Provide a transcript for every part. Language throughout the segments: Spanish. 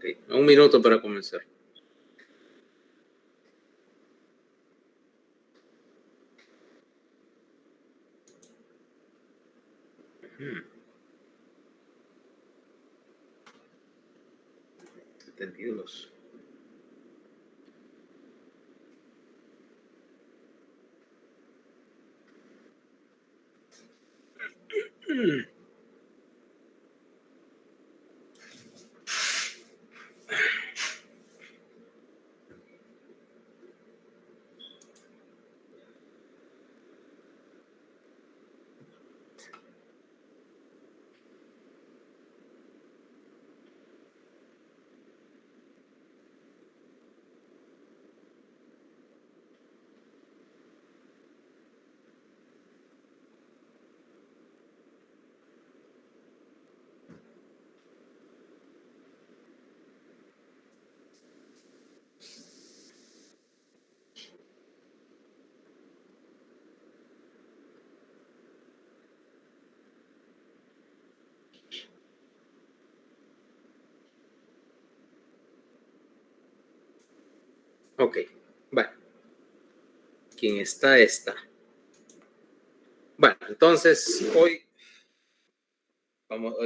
Ok, 1 minuto para comenzar. Hmm. 72. Ok, bueno, quien está, está. Bueno, entonces hoy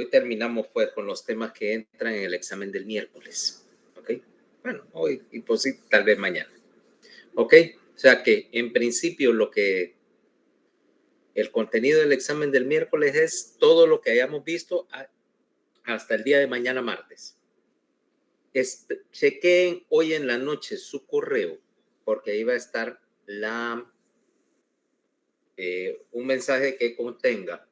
terminamos pues con los temas que entran en el examen del miércoles. Ok, bueno, hoy y pues sí, tal vez mañana. Ok, o sea que en principio el contenido del examen del miércoles es todo lo que hayamos visto hasta el día de mañana martes. Chequeen hoy en la noche su correo porque ahí va a estar un mensaje que contenga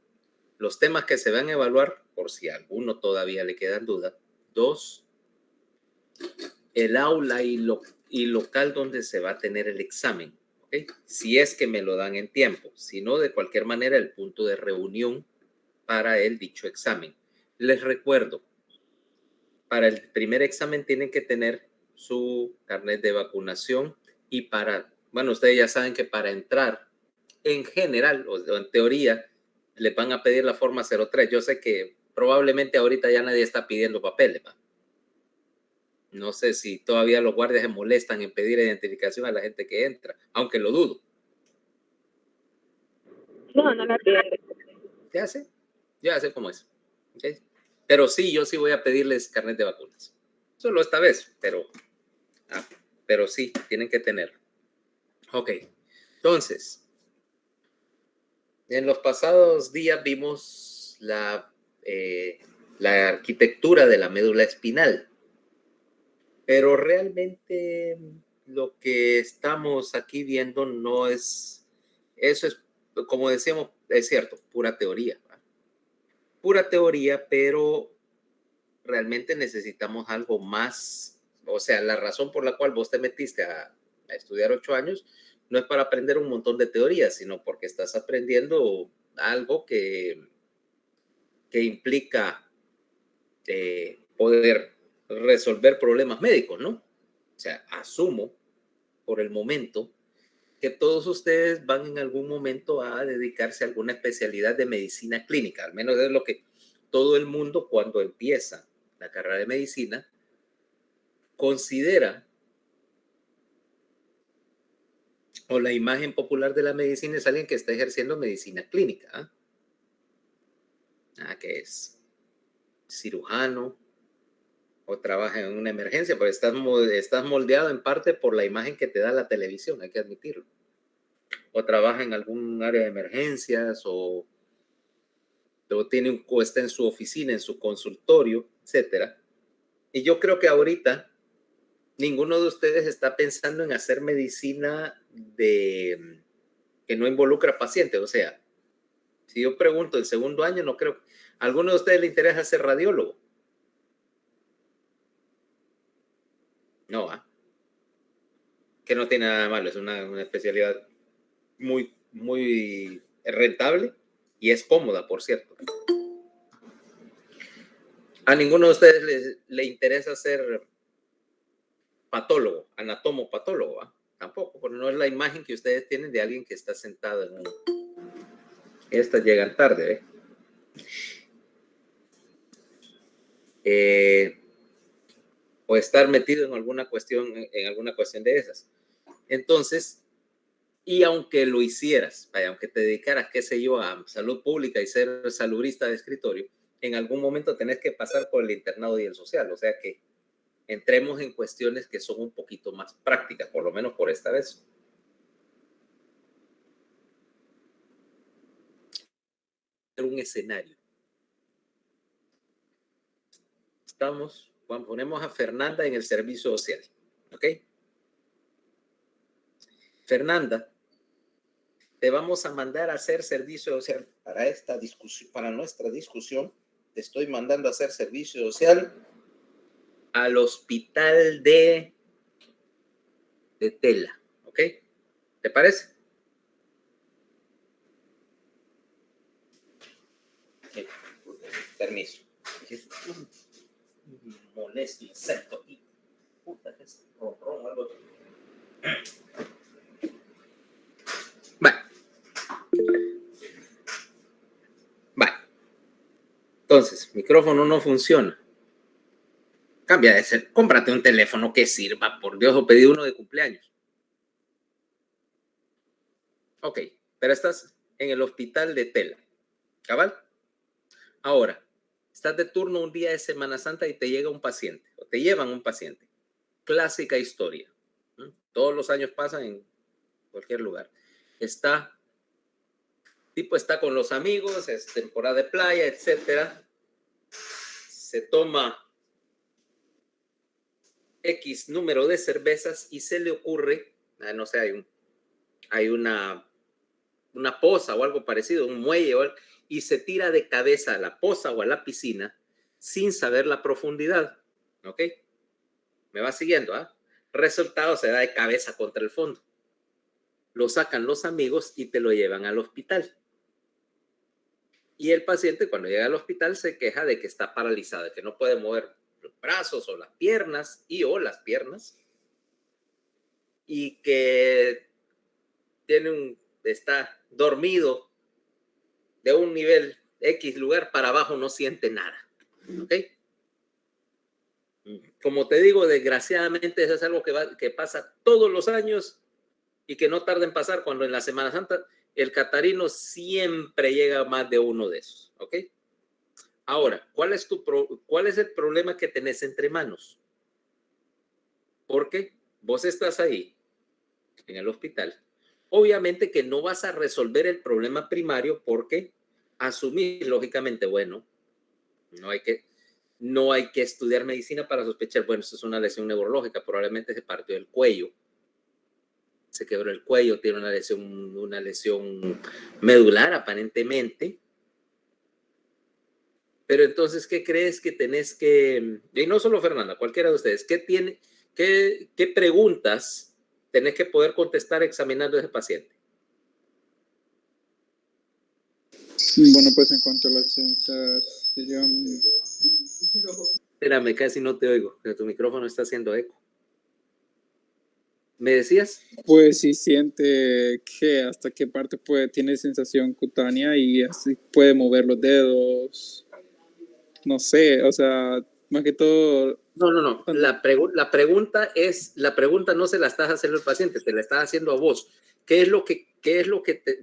los temas que se van a evaluar, por si a alguno todavía le quedan dudas. 2, el aula y local donde se va a tener el examen. ¿Okay? Si es que me lo dan en tiempo. Si no, de cualquier manera, el punto de reunión para el dicho examen. Les recuerdo, para el primer examen tienen que tener su carnet de vacunación y bueno, ustedes ya saben que para entrar en general o en teoría les van a pedir la forma 03. Yo sé que probablemente ahorita ya nadie está pidiendo papeles, ¿va? No sé si todavía los guardias se molestan en pedir identificación a la gente que entra, aunque lo dudo. No, no la piden. Ya sé cómo es. ¿Okay? Pero sí, yo sí voy a pedirles carnet de vacunas. Solo esta vez, pero sí, tienen que tener. Ok, entonces, en los pasados días vimos la arquitectura de la médula espinal, pero realmente lo que estamos aquí viendo no es, eso es, como decíamos, es cierto, pura teoría. ¿Va? Pura teoría, pero realmente necesitamos algo más. O sea, la razón por la cual vos te metiste a estudiar 8 años no es para aprender un montón de teorías, sino porque estás aprendiendo algo que implica poder resolver problemas médicos, ¿no? O sea, asumo por el momento que todos ustedes van en algún momento a dedicarse a alguna especialidad de medicina clínica, al menos es lo que todo el mundo cuando empieza la carrera de medicina considera, o la imagen popular de la medicina es alguien que está ejerciendo medicina clínica, que es cirujano o trabaja en una emergencia, pero estás moldeado en parte por la imagen que te da la televisión, hay que admitirlo. O trabaja en algún área de emergencias o está en su oficina, en su consultorio, etcétera. Y yo creo que ahorita ninguno de ustedes está pensando en hacer medicina que no involucra pacientes. O sea, si yo pregunto el segundo año, no creo. ¿A alguno de ustedes le interesa ser radiólogo? No, que no tiene nada de malo. Es una especialidad muy, muy rentable y es cómoda, por cierto. ¿A ninguno de ustedes le interesa ser patólogo, anatomopatólogo? Tampoco, porque no es la imagen que ustedes tienen de alguien que está sentado en Estas llegan tarde, o estar metido en alguna cuestión de esas. Entonces, y aunque lo hicieras, vaya, aunque te dedicaras, qué sé yo, a salud pública y ser salubrista de escritorio, en algún momento tenés que pasar por el internado y el social. O sea que entremos en cuestiones que son un poquito más prácticas, por lo menos por esta vez. Un escenario. Ponemos a Fernanda en el servicio social, ¿ok? Fernanda, te vamos a mandar a hacer servicio social para esta discusión, para nuestra discusión. Te estoy mandando a hacer servicio social al hospital de Tela, ¿ok? ¿Te parece? Permiso. Molesto, insecto aquí. Puta, que es ronrón, algo. Vale. Entonces, micrófono no funciona. Cambia de ser. Cómprate un teléfono que sirva, por Dios, o pedí uno de cumpleaños. Ok, pero estás en el hospital de Tela. ¿Cabal? Ahora, estás de turno un día de Semana Santa y te llega un paciente, o te llevan un paciente. Clásica historia. Todos los años pasan en cualquier lugar. Tipo está con los amigos, es temporada de playa, etcétera. Se toma X número de cervezas y se le ocurre, no sé, hay una poza o algo parecido, un muelle, y se tira de cabeza a la poza o a la piscina sin saber la profundidad. ¿Ok? ¿Me va siguiendo? Resultado, se da de cabeza contra el fondo. Lo sacan los amigos y te lo llevan al hospital. Y el paciente, cuando llega al hospital, se queja de que está paralizado, de que no puede mover los brazos o las piernas y que está dormido de un nivel X lugar para abajo, no siente nada. ¿Ok? Como te digo, desgraciadamente eso es algo que pasa todos los años y que no tarda en pasar cuando en la Semana Santa el catarino siempre llega a más de uno de esos. ¿Ok? Ahora, ¿cuál es el problema que tenés entre manos? Porque vos estás ahí, en el hospital. Obviamente que no vas a resolver el problema primario porque asumir, lógicamente, bueno, no hay que estudiar medicina para sospechar, bueno, esto es una lesión neurológica, probablemente se partió el cuello, se quebró el cuello, tiene una lesión medular aparentemente. Pero entonces, ¿qué crees que tenés que, y no solo Fernanda, cualquiera de ustedes, qué preguntas tenés que poder contestar examinando a ese paciente? Bueno, pues en cuanto a la sensación... Espérame, casi no te oigo, pero tu micrófono está haciendo eco. ¿Me decías? Pues sí siente que hasta qué parte tiene sensación cutánea y así puede mover los dedos. No sé, o sea, más que todo... No. La pregunta no se la estás haciendo al paciente, te la estás haciendo a vos. ¿Qué es lo que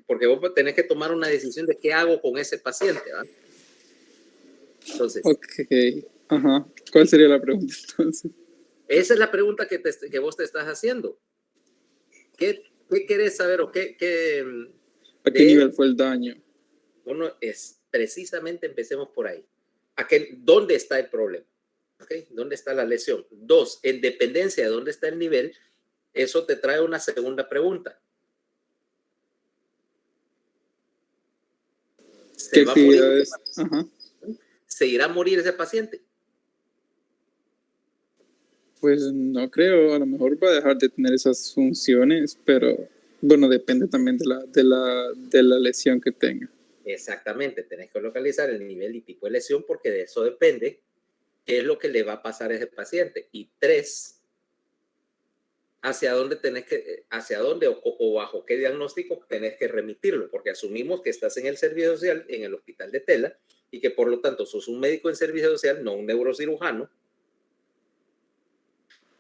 porque vos tenés que tomar una decisión de qué hago con ese paciente, ¿verdad? Entonces. Ok, ajá. ¿Cuál sería la pregunta entonces? Esa es la pregunta que vos te estás haciendo. ¿Qué querés saber o ¿A qué nivel fue el daño? Uno es, precisamente empecemos por ahí. ¿Dónde está el problema? ¿Okay? ¿Dónde está la lesión? 2, en dependencia de dónde está el nivel, eso te trae una segunda pregunta. ¿Qué actividades? Ajá. ¿Se irá a morir ese paciente? Pues no creo, a lo mejor va a dejar de tener esas funciones, pero bueno, depende también de la lesión que tenga. Exactamente, tenés que localizar el nivel y tipo de lesión porque de eso depende qué es lo que le va a pasar a ese paciente. Y 3, hacia dónde o bajo qué diagnóstico tenés que remitirlo, porque asumimos que estás en el servicio social, en el hospital de Tela, y que por lo tanto sos un médico en servicio social, no un neurocirujano.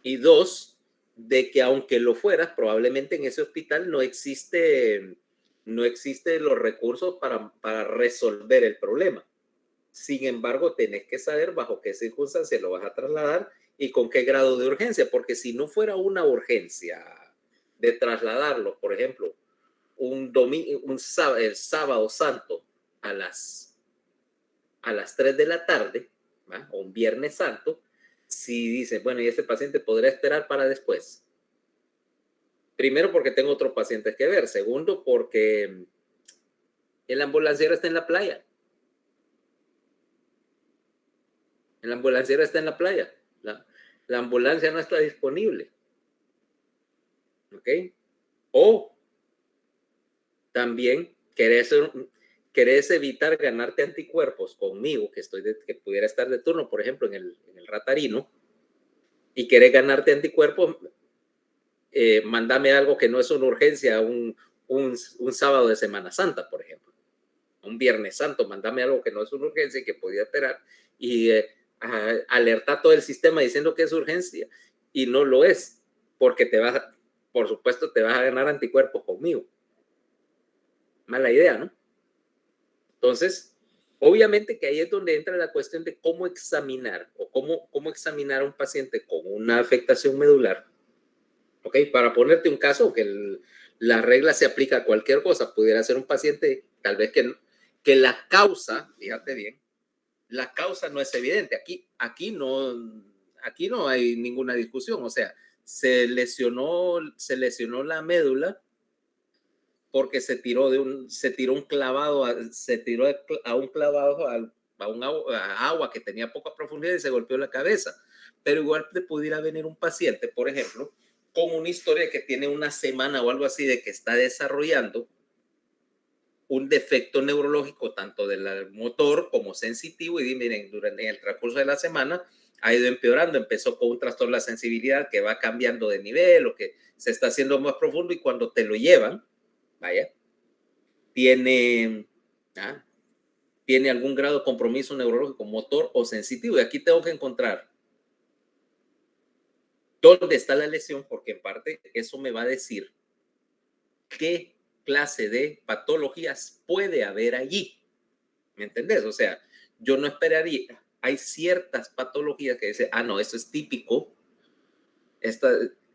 Y dos, de que aunque lo fueras, probablemente en ese hospital no existe los recursos para resolver el problema. Sin embargo, tenés que saber bajo qué circunstancias lo vas a trasladar y con qué grado de urgencia, porque si no fuera una urgencia de trasladarlo, por ejemplo, el sábado santo a las 3 de la tarde, ¿va? O un viernes santo, si dice, bueno, y ese paciente podría esperar para después. Primero, porque tengo otros pacientes que ver. Segundo, porque el ambulanciero está en la playa. El ambulanciero está en la playa. La ambulancia no está disponible. ¿Ok? O también querés evitar ganarte anticuerpos conmigo, que pudiera estar de turno, por ejemplo, en el Ratarino, y querés ganarte anticuerpos, mándame algo que no es una urgencia, un sábado de Semana Santa, por ejemplo. Un Viernes Santo, mándame algo que no es una urgencia y que podía esperar, y alerta todo el sistema diciendo que es urgencia, y no lo es, porque por supuesto, te vas a ganar anticuerpos conmigo. Mala idea, ¿no? Entonces, obviamente que ahí es donde entra la cuestión de cómo examinar o cómo examinar a un paciente con una afectación medular. ¿Ok? Para ponerte un caso, que la regla se aplica a cualquier cosa, pudiera ser un paciente, tal vez que la causa, fíjate bien, la causa no es evidente. Aquí no hay ninguna discusión. O sea, se lesionó la médula porque se tiró un clavado, se tiró a un clavado a agua que tenía poca profundidad y se golpeó la cabeza. Pero igual te pudiera venir un paciente, por ejemplo, con una historia que tiene una semana o algo así de que está desarrollando un defecto neurológico tanto del motor como sensitivo, y miren, durante el transcurso de la semana ha ido empeorando, empezó con un trastorno de la sensibilidad que va cambiando de nivel o que se está haciendo más profundo, y cuando te lo llevan, vaya, tiene algún grado de compromiso neurológico, motor o sensitivo, y aquí tengo que encontrar dónde está la lesión, porque en parte eso me va a decir qué clase de patologías puede haber allí. ¿Me entendés? O sea, yo no esperaría. Hay ciertas patologías que dicen, no, eso es típico.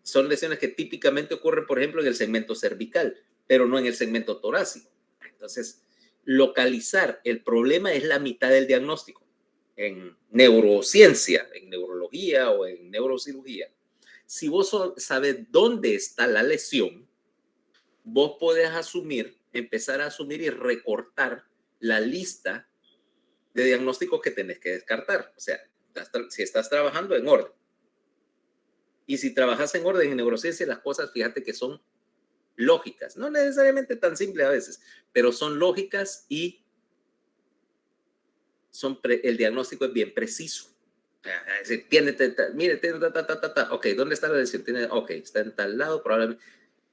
Son lesiones que típicamente ocurren, por ejemplo, en el segmento cervical, pero no en el segmento torácico. Entonces, localizar el problema es la mitad del diagnóstico. En neurociencia, en neurología o en neurocirugía, si vos sabes dónde está la lesión, vos podés empezar a asumir y recortar la lista de diagnósticos que tenés que descartar. O sea, si estás trabajando en orden. Y si trabajas en orden en neurociencia, las cosas, fíjate que son lógicas. No necesariamente tan simples a veces, pero son lógicas y el diagnóstico es bien preciso. Es decir, ok, ¿dónde está la lesión? Ok, está en tal lado, probablemente.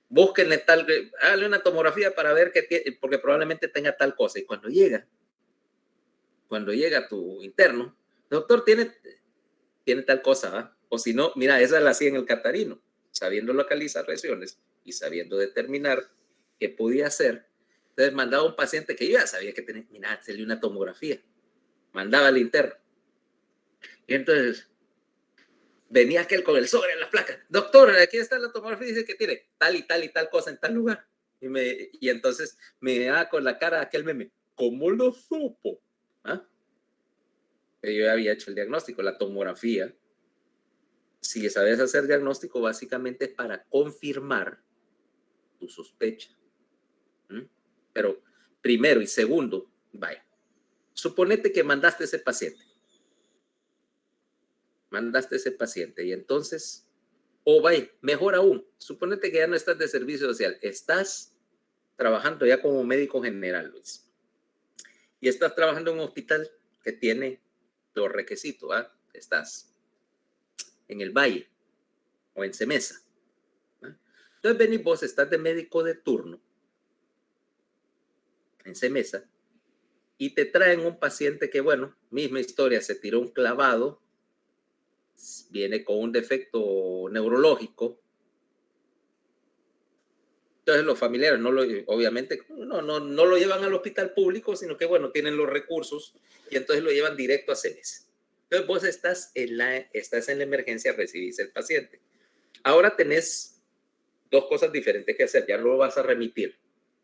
Búsquenle háganle una tomografía para ver porque probablemente tenga tal cosa. Y cuando llega tu interno, doctor, tiene tal cosa, ¿va? O si no, mira, esa la hacía en el Catarino, sabiendo localizar lesiones y sabiendo determinar qué podía hacer. Entonces mandaba a un paciente que yo ya sabía que tenía, mira, hacerle una tomografía. Mandaba al interno. Y entonces venía aquel con el sobre en la placa. Doctor, aquí está la tomografía, dice que tiene tal y tal y tal cosa en tal lugar. Y entonces me daba con la cara aquel meme. ¿Cómo lo supo? ¿Ah? Yo había hecho el diagnóstico, la tomografía. Si sabes hacer diagnóstico, básicamente es para confirmar tu sospecha. Pero primero y segundo, vaya, suponete que mandaste ese paciente. Y entonces, vaya, mejor aún, suponete que ya no estás de servicio social, estás trabajando ya como médico general, Luis. Y estás trabajando en un hospital que tiene los requisitos, estás en el Valle o en Semesa. Entonces venís vos, estás de médico de turno en Semesa y te traen un paciente que, bueno, misma historia, se tiró un clavado viene con un defecto neurológico. Entonces los familiares obviamente no lo llevan al hospital público, sino que bueno, tienen los recursos y entonces lo llevan directo a CEMES. Entonces vos estás en la emergencia, recibís el paciente. Ahora tenés dos cosas diferentes que hacer. Ya no lo vas a remitir,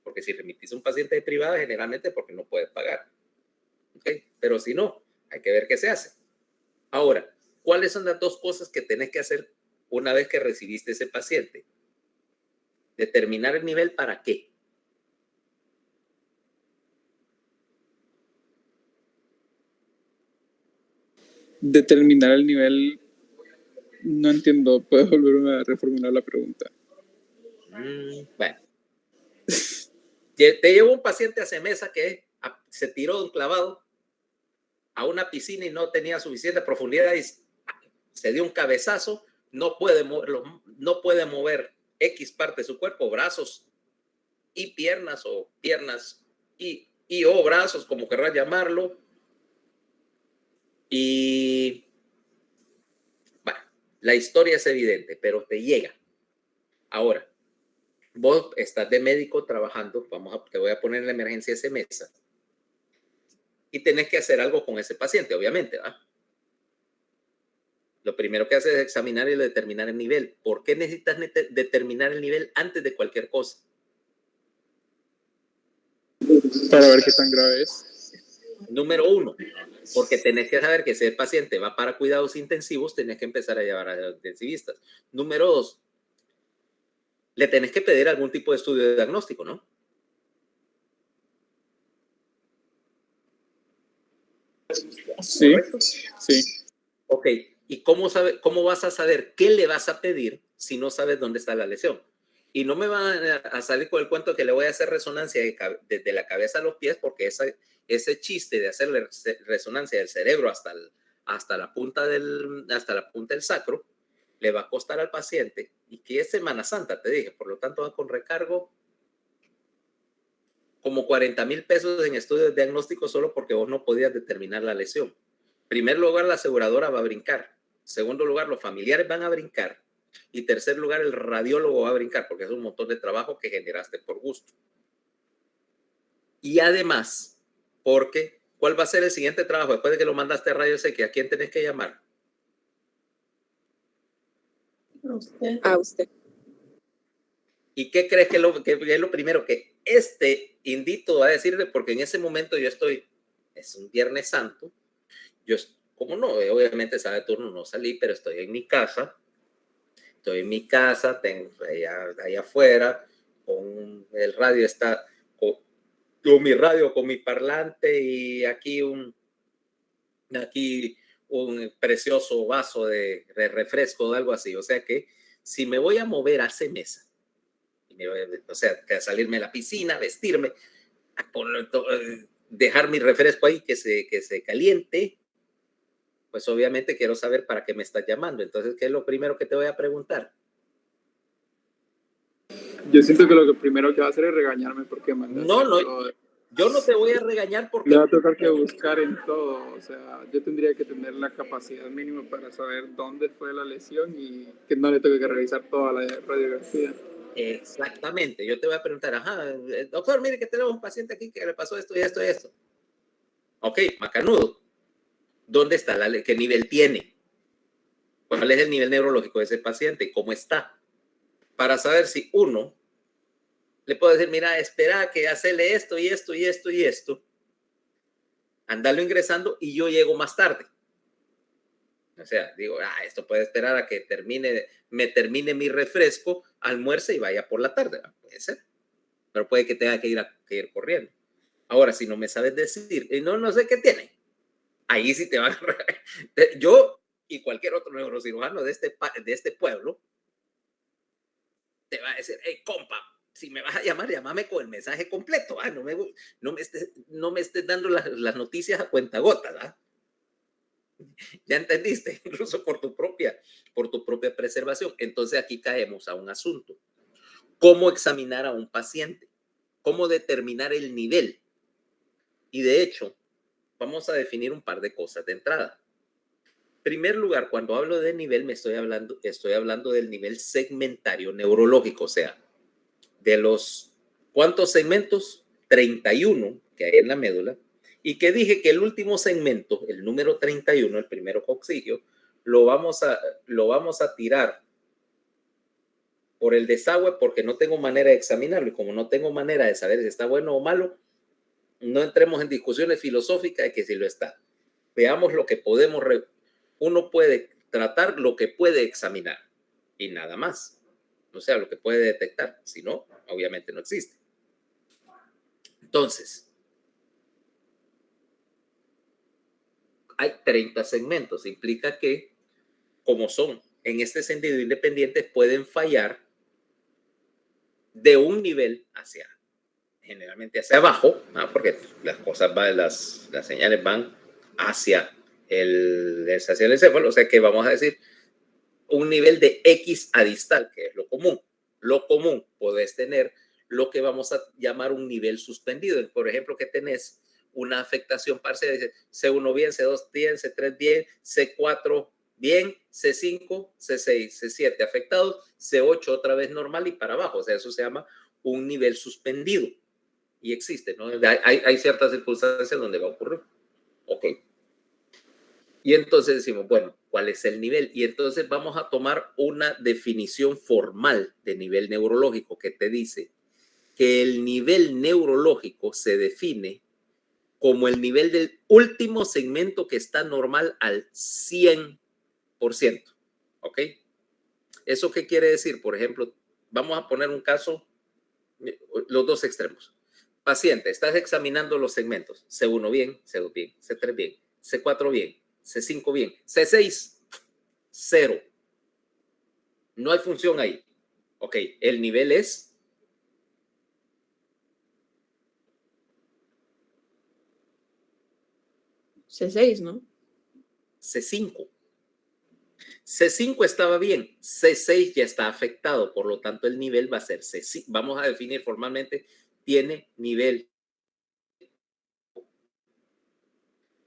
porque si remitís a un paciente de privada, generalmente porque no puedes pagar. ¿Okay? Pero si no, hay que ver qué se hace. Ahora, ¿cuáles son las dos cosas que tenés que hacer una vez que recibiste ese paciente? Determinar el nivel para qué. Determinar el nivel, no entiendo, ¿puedes volver a reformular la pregunta? Bueno. Te llevo un paciente a CEMESA que se tiró de un clavado a una piscina y no tenía suficiente profundidad y se dio un cabezazo, no puede mover X parte de su cuerpo, brazos y piernas, o piernas o brazos, como querrás llamarlo. Y bueno, la historia es evidente, pero te llega. Ahora, vos estás de médico trabajando, te voy a poner en la emergencia ese mesa, y tenés que hacer algo con ese paciente, obviamente, ¿verdad? Lo primero que haces es examinar y determinar el nivel. ¿Por qué necesitas determinar el nivel antes de cualquier cosa? Para ver qué tan grave es. Número uno, porque tenés que saber que si el paciente va para cuidados intensivos, tenés que empezar a llevar a los intensivistas. Número dos, le tenés que pedir algún tipo de estudio de diagnóstico, ¿no? Sí, ¿correcto? Sí. Ok, ¿y cómo vas a saber qué le vas a pedir si no sabes dónde está la lesión? Y no me van a salir con el cuento que le voy a hacer resonancia desde la cabeza a los pies, porque ese chiste de hacerle resonancia del cerebro hasta la punta del sacro le va a costar al paciente, y que es Semana Santa, te dije, por lo tanto va con recargo como 40,000 pesos en estudios de diagnóstico solo porque vos no podías determinar la lesión. En primer lugar, la aseguradora va a brincar. En segundo lugar, los familiares van a brincar. Y en tercer lugar, el radiólogo va a brincar, porque es un montón de trabajo que generaste por gusto. Y además, porque, ¿cuál va a ser el siguiente trabajo después de que lo mandaste a rayos X? ¿A quién tenés que llamar? A usted. ¿Y qué crees que es lo primero que este indito va a decirle? Porque en ese momento es un Viernes Santo, como no, obviamente sabe turno no salí, pero estoy en mi casa, tengo allá afuera, el radio está con mi radio, con mi parlante, y aquí un precioso vaso de refresco o algo así. O sea que si me voy a mover a esa mesa, o sea, que salirme a la piscina, vestirme, dejar mi refresco ahí que se caliente, pues obviamente quiero saber para qué me estás llamando. Entonces, ¿qué es lo primero que te voy a preguntar? Yo siento que lo primero que va a hacer es regañarme porque mandaste todo. Yo no te voy a regañar porque... Le va a tocar que buscar en todo. O sea, yo tendría que tener la capacidad mínima para saber dónde fue la lesión y que no le tengo que revisar toda la radiografía. Exactamente. Yo te voy a preguntar, doctor, mire que tenemos un paciente aquí que le pasó esto y esto y esto. Ok, macanudo. ¿Dónde está qué nivel tiene? ¿Cuál es el nivel neurológico de ese paciente? ¿Cómo está? Para saber si uno le puedo decir, mira, espera que hacerle esto y esto y esto y esto, andarlo ingresando y yo llego más tarde. O sea, digo, esto puede esperar a que me termine mi refresco, almuerce y vaya por la tarde. Puede ser. Pero puede que tenga que ir corriendo. Ahora, si no me sabes decir, no sé qué tiene, ahí sí te van a... Yo y cualquier otro neurocirujano de este pueblo te va a decir, hey, compa, si me vas a llamar, llámame con el mensaje completo. No me estés dando las noticias a cuentagotas. ¿Ya entendiste? Incluso por tu propia preservación. Entonces aquí caemos a un asunto. ¿Cómo examinar a un paciente? ¿Cómo determinar el nivel? Y de hecho, vamos a definir un par de cosas de entrada. primer lugar, cuando hablo de nivel, estoy hablando del nivel segmentario neurológico, o sea, de los, ¿cuántos segmentos? 31 que hay en la médula, y que dije que el último segmento, el número 31, el primero coccidio, lo vamos a tirar por el desagüe porque no tengo manera de examinarlo, y como no tengo manera de saber si está bueno o malo, no entremos en discusiones filosóficas de que si lo está. Veamos lo que podemos, uno puede tratar lo que puede examinar y nada más. O sea, lo que puede detectar. Si no, obviamente no existe. Entonces, hay 30 segmentos. Implica que, como son en este sentido independientes, pueden fallar de un nivel generalmente hacia abajo, porque las cosas van, las señales van hacia el encéfalo, o sea que vamos a decir un nivel de X adistal, que es lo común. Lo común, podés tener lo que vamos a llamar un nivel suspendido. Por ejemplo, que tenés una afectación parcial, C1 bien, C2 bien, C3 bien, C4 bien, C5, C6, C7 afectados, C8 otra vez normal y para abajo. O sea, eso se llama un nivel suspendido. Y existe, ¿no? Hay ciertas circunstancias donde va a ocurrir. Ok. Y entonces decimos, bueno, ¿cuál es el nivel? Y entonces vamos a tomar una definición formal de nivel neurológico que te dice que el nivel neurológico se define como el nivel del último segmento que está normal al 100%. ¿Ok? ¿Eso qué quiere decir? Por ejemplo, vamos a poner un caso, los dos extremos. Paciente, estás examinando los segmentos. C1 bien, C2 bien, C3 bien, C4 bien, C5 bien, C6, 0. No hay función ahí. Ok, el nivel es C6, ¿no? C5. C5 estaba bien, C6 ya está afectado, por lo tanto el nivel va a ser C5. Vamos a definir formalmente, tiene nivel.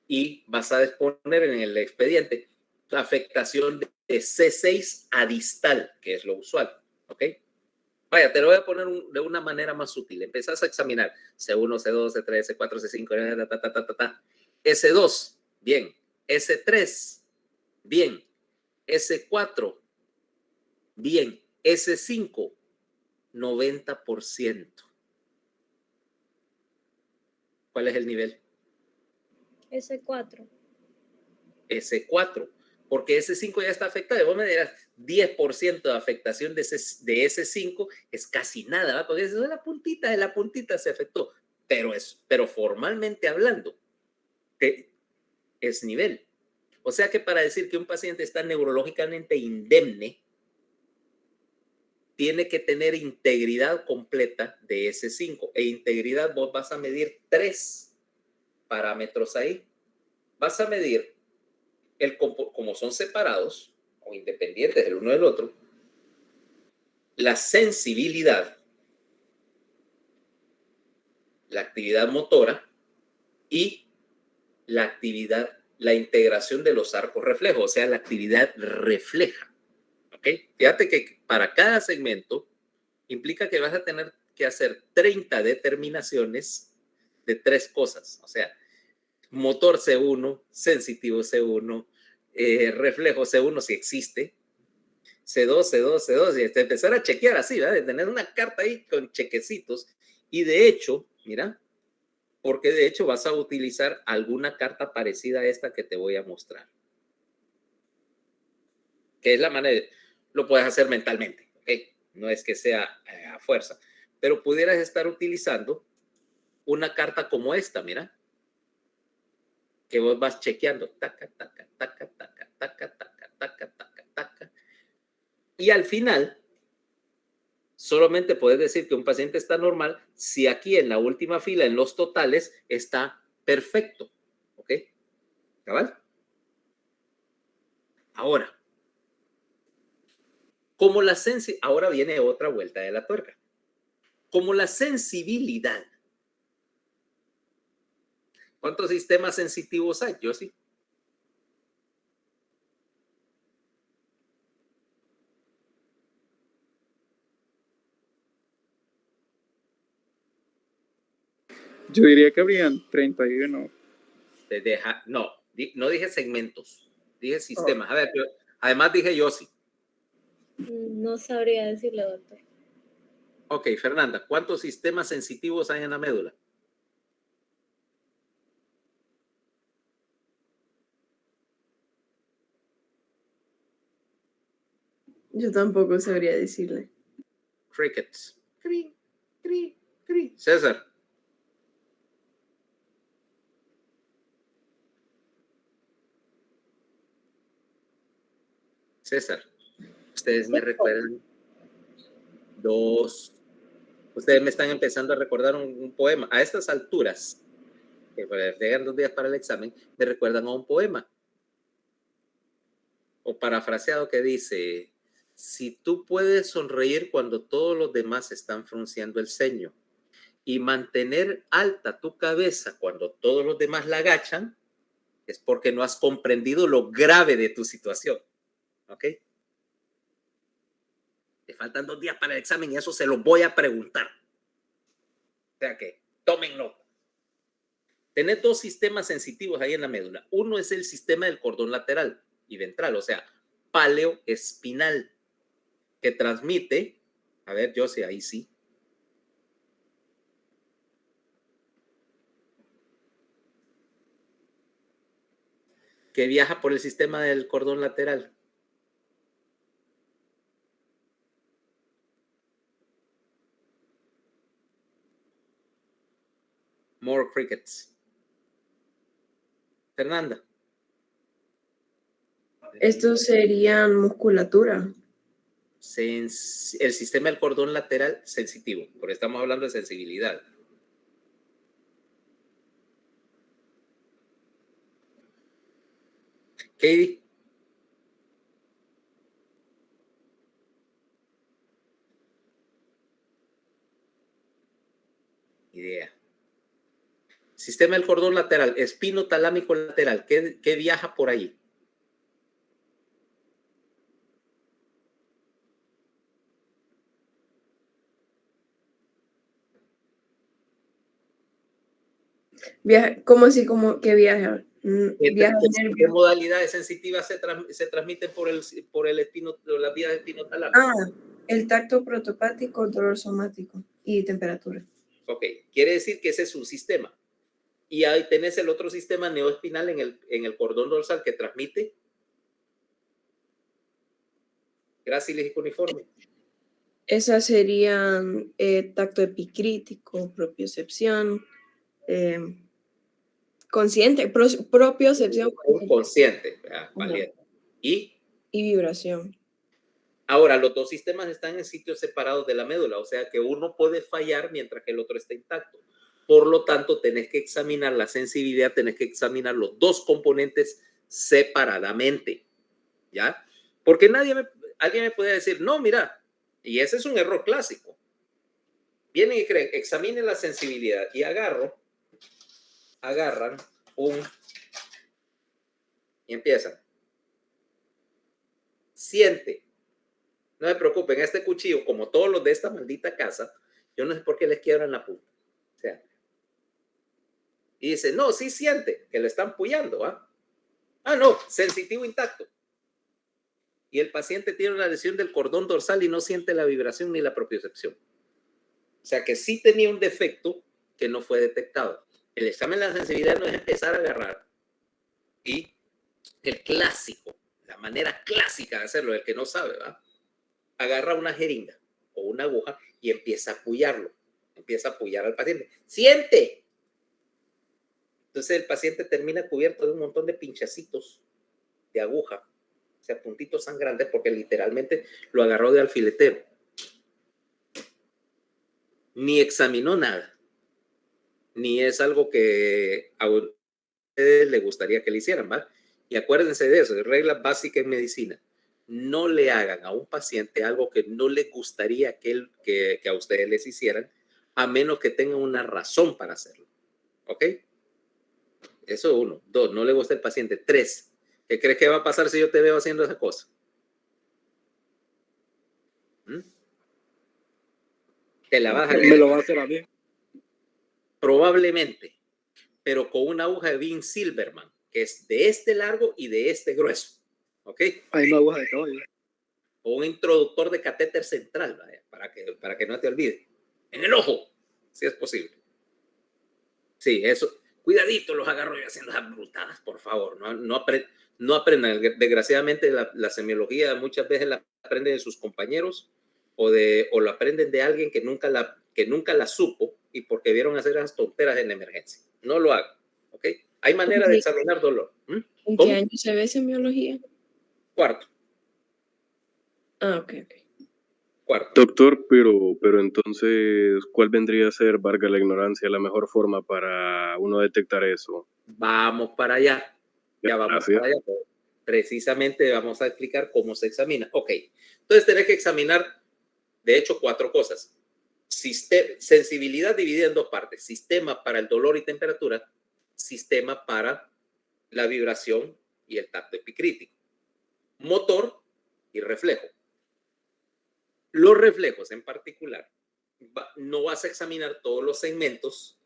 Y vas a exponer en el expediente la afectación de C6 adistal, que es lo usual. ¿Ok? Vaya, te lo voy a poner de una manera más sutil. Empezás a examinar C1, C2, C3, C4, C5, S2, bien. S3, bien. S4, bien. S5, 90%. ¿Cuál es el nivel? S4. S4, porque S5 ya está afectado. Vos me dirás, 10% de afectación de S5 es casi nada, ¿va? Porque eso de la puntita se afectó, pero formalmente hablando, es nivel. O sea que para decir que un paciente está neurológicamente indemne, tiene que tener integridad completa de S5. E integridad, vos vas a medir 3 parámetros ahí. Vas a medir como son separados o independientes del uno del otro, la sensibilidad, la actividad motora y la integración de los arcos reflejos, o sea, la actividad refleja. ¿Ok? Fíjate que para cada segmento implica que vas a tener que hacer 30 determinaciones de 3 cosas, o sea, motor C1, sensitivo C1, reflejo C1 si existe, C2, C2, C2, y empezar a chequear así, ¿verdad? De tener una carta ahí con chequecitos. Y de hecho, mira, porque de hecho vas a utilizar alguna carta parecida a esta que te voy a mostrar. Que es la manera, lo puedes hacer mentalmente, ¿ok? No es que sea a fuerza, pero pudieras estar utilizando una carta como esta, mira, que vos vas chequeando, taca, taca, taca, taca, taca, taca, taca, taca, taca. Y al final, solamente puedes decir que un paciente está normal si aquí en la última fila, en los totales, está perfecto. ¿Ok? ¿Cabal? Ahora, ahora viene otra vuelta de la tuerca. Como la sensibilidad. ¿Cuántos sistemas sensitivos hay? Yo sí. Yo diría que habrían 31. No dije segmentos, dije sistemas. A ver, además dije Yossi. No sabría decirle, doctor. Ok, Fernanda, ¿cuántos sistemas sensitivos hay en la médula? Yo tampoco sabría decirle. Crickets. Cri, cri, cri. César. César, ustedes me recuerdan 2. Ustedes me están empezando a recordar un poema. A estas alturas, que llegan 2 días para el examen, me recuerdan a un poema. O parafraseado que dice, si tú puedes sonreír cuando todos los demás están frunciendo el ceño y mantener alta tu cabeza cuando todos los demás la agachan, es porque no has comprendido lo grave de tu situación. ¿Ok? Te faltan 2 días para el examen y eso se lo voy a preguntar. O sea que, tómenlo. Tenés 2 sistemas sensitivos ahí en la médula. Uno es el sistema del cordón lateral y ventral, o sea, paleoespinal, que transmite, a ver, yo sé, ahí sí. Que viaja por el sistema del cordón lateral. More crickets. Fernanda. Estos serían musculatura. El sistema del cordón lateral sensitivo, porque estamos hablando de sensibilidad. Katie. Idea. Sistema del cordón lateral, espino talámico lateral, ¿qué viaja por ahí? Viaja, ¿cómo así? ¿Cómo que viaja? ¿Qué modalidades sensitivas se transmiten por las vías espinotalámicas? El tacto protopático, dolor somático y temperatura. Ok, quiere decir que ese es un sistema. Y ahí tenés el otro sistema neoespinal en el cordón dorsal que transmite gráciles y cuniforme. Esas serían tacto epicrítico, propiocepción, consciente, propiocepción. Consciente, valiente. Y vibración. Ahora, los 2 sistemas están en sitios separados de la médula, o sea que uno puede fallar mientras que el otro está intacto. Por lo tanto, tenés que examinar la sensibilidad, tenés que examinar los 2 componentes separadamente, ¿ya? Porque alguien me puede decir, no, mira, y ese es un error clásico. Vienen y creen, examinen la sensibilidad y agarran y empiezan. Siente. No se preocupen, este cuchillo, como todos los de esta maldita casa, yo no sé por qué les quiebran la punta. O sea, y dice, no, sí siente que le están puyando, ¿ah? Ah, no, sensitivo intacto. Y el paciente tiene una lesión del cordón dorsal y no siente la vibración ni la propiocepción. O sea que sí tenía un defecto que no fue detectado. El examen de la sensibilidad no es empezar a agarrar y el clásico, la manera clásica de hacerlo, el que no sabe, ¿va? Agarra una jeringa o una aguja y empieza a apoyarlo. Empieza a apoyar al paciente. ¡Siente! Entonces el paciente termina cubierto de un montón de pinchacitos de aguja, o sea, puntitos sangrantes, porque literalmente lo agarró de alfiletero. Ni examinó nada. Ni es algo que a ustedes les gustaría que le hicieran, ¿va? Y acuérdense de eso, es regla básica en medicina. No le hagan a un paciente algo que no le gustaría que a ustedes les hicieran, a menos que tengan una razón para hacerlo. ¿Ok? Eso 1. 2, no le gusta el paciente. 3, ¿qué crees que va a pasar si yo te veo haciendo esa cosa? Te la vas a Me lo va a hacer a mí. probablemente, pero con una aguja de Bean Silverman, que es de este largo y de este grueso, ¿ok? Hay una aguja de caballo. O un introductor de catéter central, vaya, para que no te olvides. En el ojo, si es posible. Sí, eso. Cuidadito los agarro yo haciendo esas brutadas, por favor. No aprendan. Desgraciadamente, la semiología muchas veces la aprenden de sus compañeros o lo aprenden de alguien que nunca la supo y porque vieron hacer esas tonteras en emergencia. No lo hagan, ¿ok? Hay manera de examinar dolor. ¿En ¿Cómo? qué año se ve semiología? Cuarto. Ah, ok. Cuarto. Doctor, pero entonces, ¿cuál vendría a ser, valga la ignorancia, la mejor forma para uno detectar eso? Vamos para allá. Ya vamos Gracias. para allá. Precisamente vamos a explicar cómo se examina. Ok. Entonces tenés que examinar, de hecho, 4 cosas. Sensibilidad dividida en 2 partes. Sistema para el dolor y temperatura. Sistema para la vibración y el tacto epicrítico. Motor y reflejo. Los reflejos en particular, no vas a examinar todos los segmentos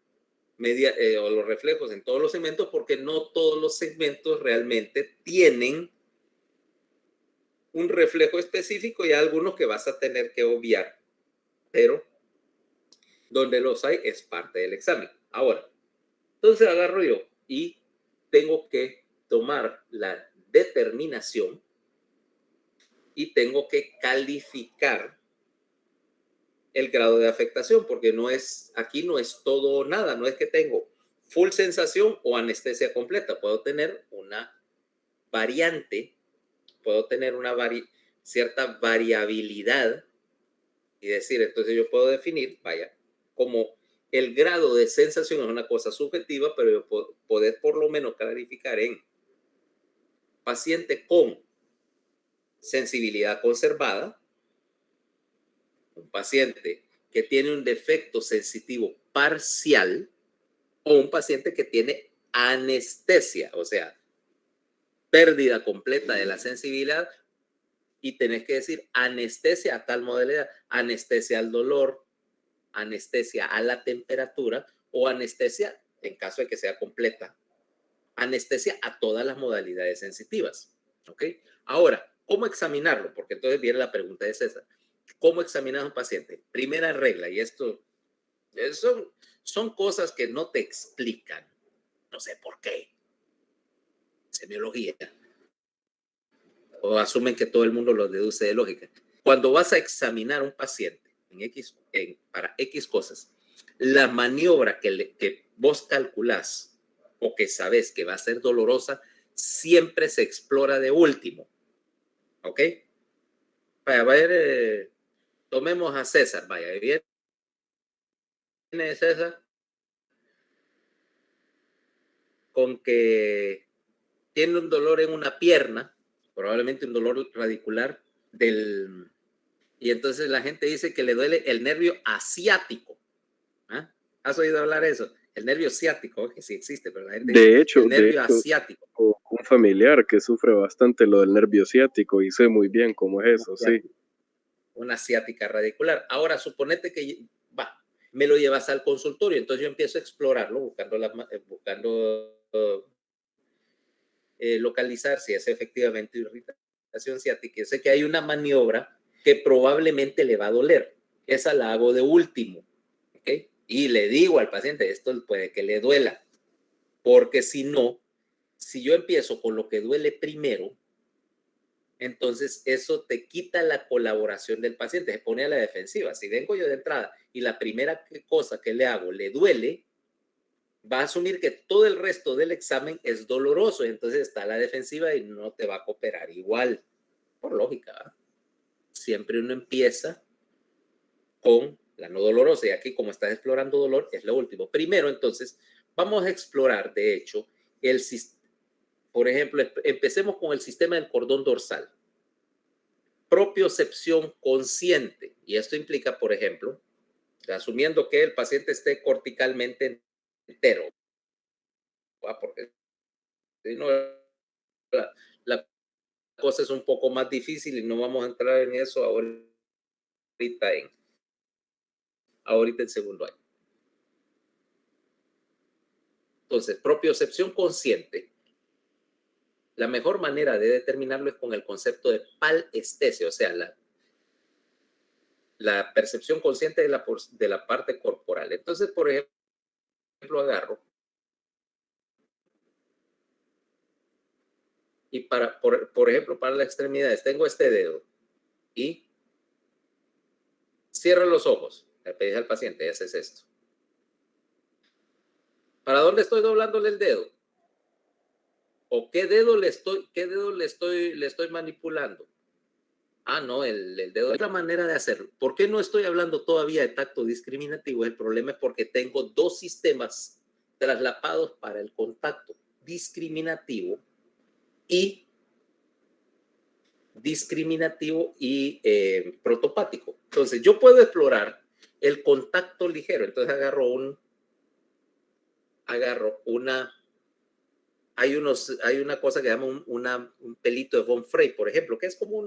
o los reflejos en todos los segmentos porque no todos los segmentos realmente tienen un reflejo específico y hay algunos que vas a tener que obviar, pero donde los hay es parte del examen. Ahora, entonces agarro yo y tengo que tomar la determinación y tengo que calificar el grado de afectación, porque aquí no es todo o nada, no es que tengo full sensación o anestesia completa, puedo tener una variante, puedo tener cierta variabilidad y decir, entonces yo puedo definir, vaya, como el grado de sensación es una cosa subjetiva, pero yo poder por lo menos clarificar en paciente con sensibilidad conservada, un paciente que tiene un defecto sensitivo parcial o un paciente que tiene anestesia, o sea, pérdida completa de la sensibilidad y tenés que decir anestesia a tal modalidad, anestesia al dolor, anestesia a la temperatura o anestesia en caso de que sea completa, anestesia a todas las modalidades sensitivas, ¿ok? Ahora, ¿cómo examinarlo? Porque entonces viene la pregunta de César. ¿Cómo examinar a un paciente? Primera regla, y esto son cosas que no te explican, no sé por qué, semiología, o asumen que todo el mundo lo deduce de lógica. Cuando vas a examinar a un paciente para X cosas, la maniobra que vos calculás o que sabes que va a ser dolorosa, siempre se explora de último, ¿ok? Vaya, a ver, tomemos a César, vaya, viene César con que tiene un dolor en una pierna, probablemente un dolor radicular y entonces la gente dice que le duele el nervio asiático. ¿Ah? ¿Has oído hablar de eso? El nervio ciático, que sí existe, pero la gente dice el nervio asiático. Un familiar que sufre bastante lo del nervio ciático y sé muy bien cómo es eso, sí. Una ciática radicular. Ahora, suponete que me lo llevas al consultorio, entonces yo empiezo a explorarlo, buscando localizar si es efectivamente irritación ciática. Yo sé que hay una maniobra que probablemente le va a doler. Esa la hago de último, ¿ok? Y le digo al paciente, esto puede que le duela, porque si no, si yo empiezo con lo que duele primero, entonces eso te quita la colaboración del paciente, se pone a la defensiva. Si vengo yo de entrada y la primera cosa que le hago le duele, va a asumir que todo el resto del examen es doloroso, y entonces está a la defensiva y no te va a cooperar igual, por lógica, ¿verdad? Siempre uno empieza con la no dolorosa, y aquí como estás explorando dolor, es lo último. Primero, entonces, vamos a explorar, de hecho, por ejemplo, empecemos con el sistema del cordón dorsal. Propiocepción consciente, y esto implica, por ejemplo, asumiendo que el paciente esté corticalmente entero, porque si no, la cosa es un poco más difícil y no vamos a entrar en eso ahorita en segundo año. Entonces, propiocepción consciente, la mejor manera de determinarlo es con el concepto de palestesia, o sea, la percepción consciente de la parte corporal. Entonces, por ejemplo, agarro y por ejemplo, para las extremidades, tengo este dedo y cierro los ojos. Le pedís al paciente, haces esto. ¿Para dónde estoy doblándole el dedo? ¿O qué dedo le estoy manipulando? Ah, no, el dedo. Es otra manera de hacerlo. ¿Por qué no estoy hablando todavía de tacto discriminativo? El problema es porque tengo dos sistemas traslapados para el contacto discriminativo y protopático. Entonces, yo puedo explorar el contacto ligero. Entonces, agarro una. Hay una cosa que se llama un pelito de Von Frey, por ejemplo, que es como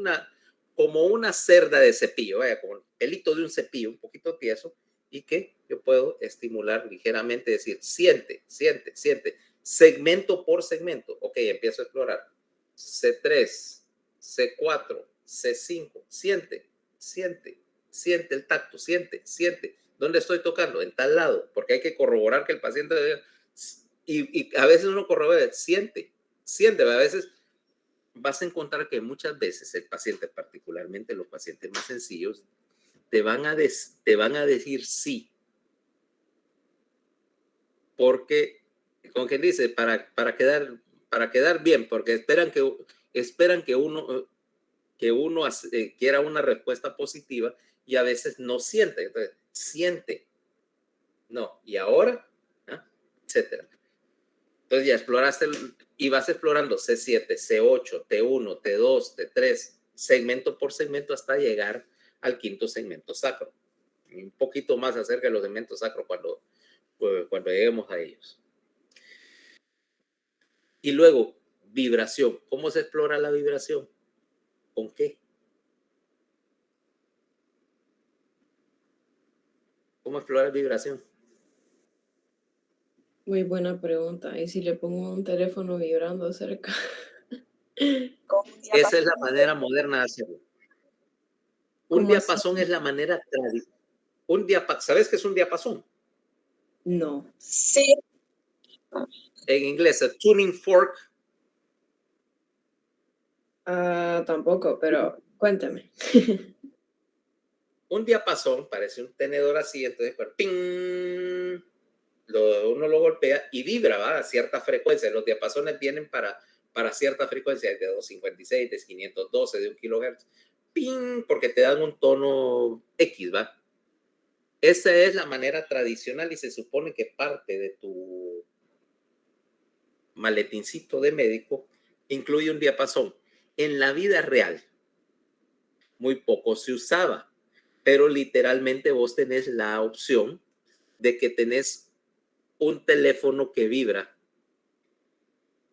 una cerda de cepillo, como el pelito de un cepillo, un poquito tieso, y que yo puedo estimular ligeramente, decir, siente, siente, siente, segmento por segmento. Ok, empiezo a explorar. C3, C4, C5, siente, siente, siente el tacto, siente, siente. ¿Dónde estoy tocando? En tal lado, porque hay que corroborar que el paciente... Y a veces uno corrobora, siente, a veces vas a encontrar que muchas veces el paciente, particularmente los pacientes más sencillos, te van a decir sí. Porque, como quien dice, para quedar bien, porque esperan que uno quiera una respuesta positiva y a veces no siente. Entonces, siente. No, y ahora, etcétera. Entonces ya exploraste y vas explorando C7, C8, T1, T2, T3, segmento por segmento hasta llegar al quinto segmento sacro. Un poquito más acerca de los segmentos sacros cuando lleguemos a ellos. Y luego, vibración. ¿Cómo se explora la vibración? ¿Con qué? ¿Cómo explorar vibración? Muy buena pregunta. ¿Y si le pongo un teléfono vibrando cerca? Esa es la manera moderna de hacerlo. Un diapasón es la manera tradicional. ¿Sabes qué es un diapasón? No. Sí. En inglés, a tuning fork. Tampoco, pero cuéntame. Un diapasón parece un tenedor así, entonces, ¡ping! Uno lo golpea y vibra, ¿va? A cierta frecuencia. Los diapasones vienen para cierta frecuencia, de 256, de 512, de 1 kilohertz. ¡Ping! Porque te dan un tono X, ¿va? Esa es la manera tradicional y se supone que parte de tu maletincito de médico incluye un diapasón. En la vida real, muy poco se usaba, pero literalmente vos tenés la opción de que tenés un teléfono que vibra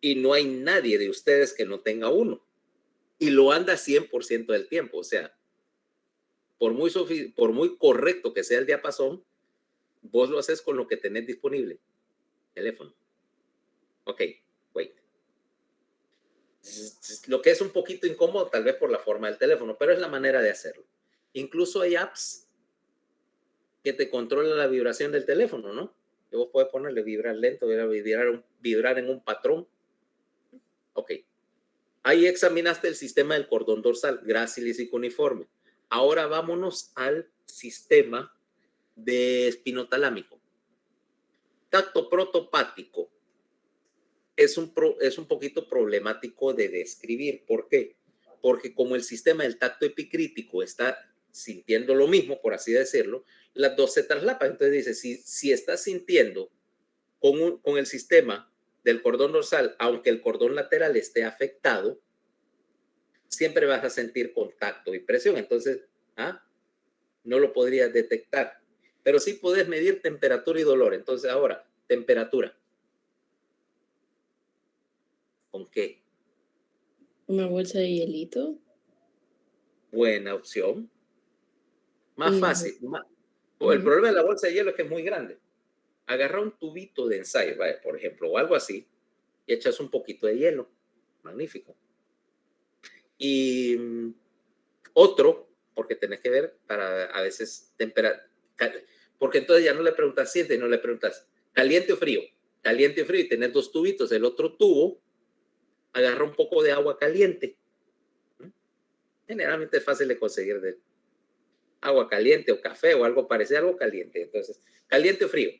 y no hay nadie de ustedes que no tenga uno y lo anda 100% del tiempo. O sea, por muy correcto que sea el diapasón, vos lo haces con lo que tenés disponible. Teléfono. Ok, wait. Lo que es un poquito incómodo tal vez por la forma del teléfono, pero es la manera de hacerlo. Incluso hay apps que te controlan la vibración del teléfono, ¿no? Que vos puedes ponerle vibrar lento, vibrar en un patrón. Ok. Ahí examinaste el sistema del cordón dorsal, grácilis y cuneiforme. Ahora vámonos al sistema de espinotalámico. Tacto protopático es un poquito problemático de describir. ¿Por qué? Porque como el sistema del tacto epicrítico está sintiendo lo mismo, por así decirlo, las dos se traslapan. Entonces dice, si estás sintiendo con el sistema del cordón dorsal, aunque el cordón lateral esté afectado, siempre vas a sentir contacto y presión. Entonces, no lo podrías detectar. Pero sí puedes medir temperatura y dolor. Entonces ahora, temperatura. ¿Con qué? ¿Una bolsa de hielito? Buena opción. Más Y- fácil. El problema de la bolsa de hielo es que es muy grande. Agarra un tubito de ensayo, ¿vale? Por ejemplo, o algo así, y echas un poquito de hielo. Magnífico. Y otro, porque tenés que ver para a veces porque entonces ya no le preguntas siete, no le preguntas caliente o frío, y tenés dos tubitos. El otro tubo agarra un poco de agua caliente. Generalmente es fácil de conseguir de agua caliente o café o algo parecido, algo caliente. Entonces, caliente o frío,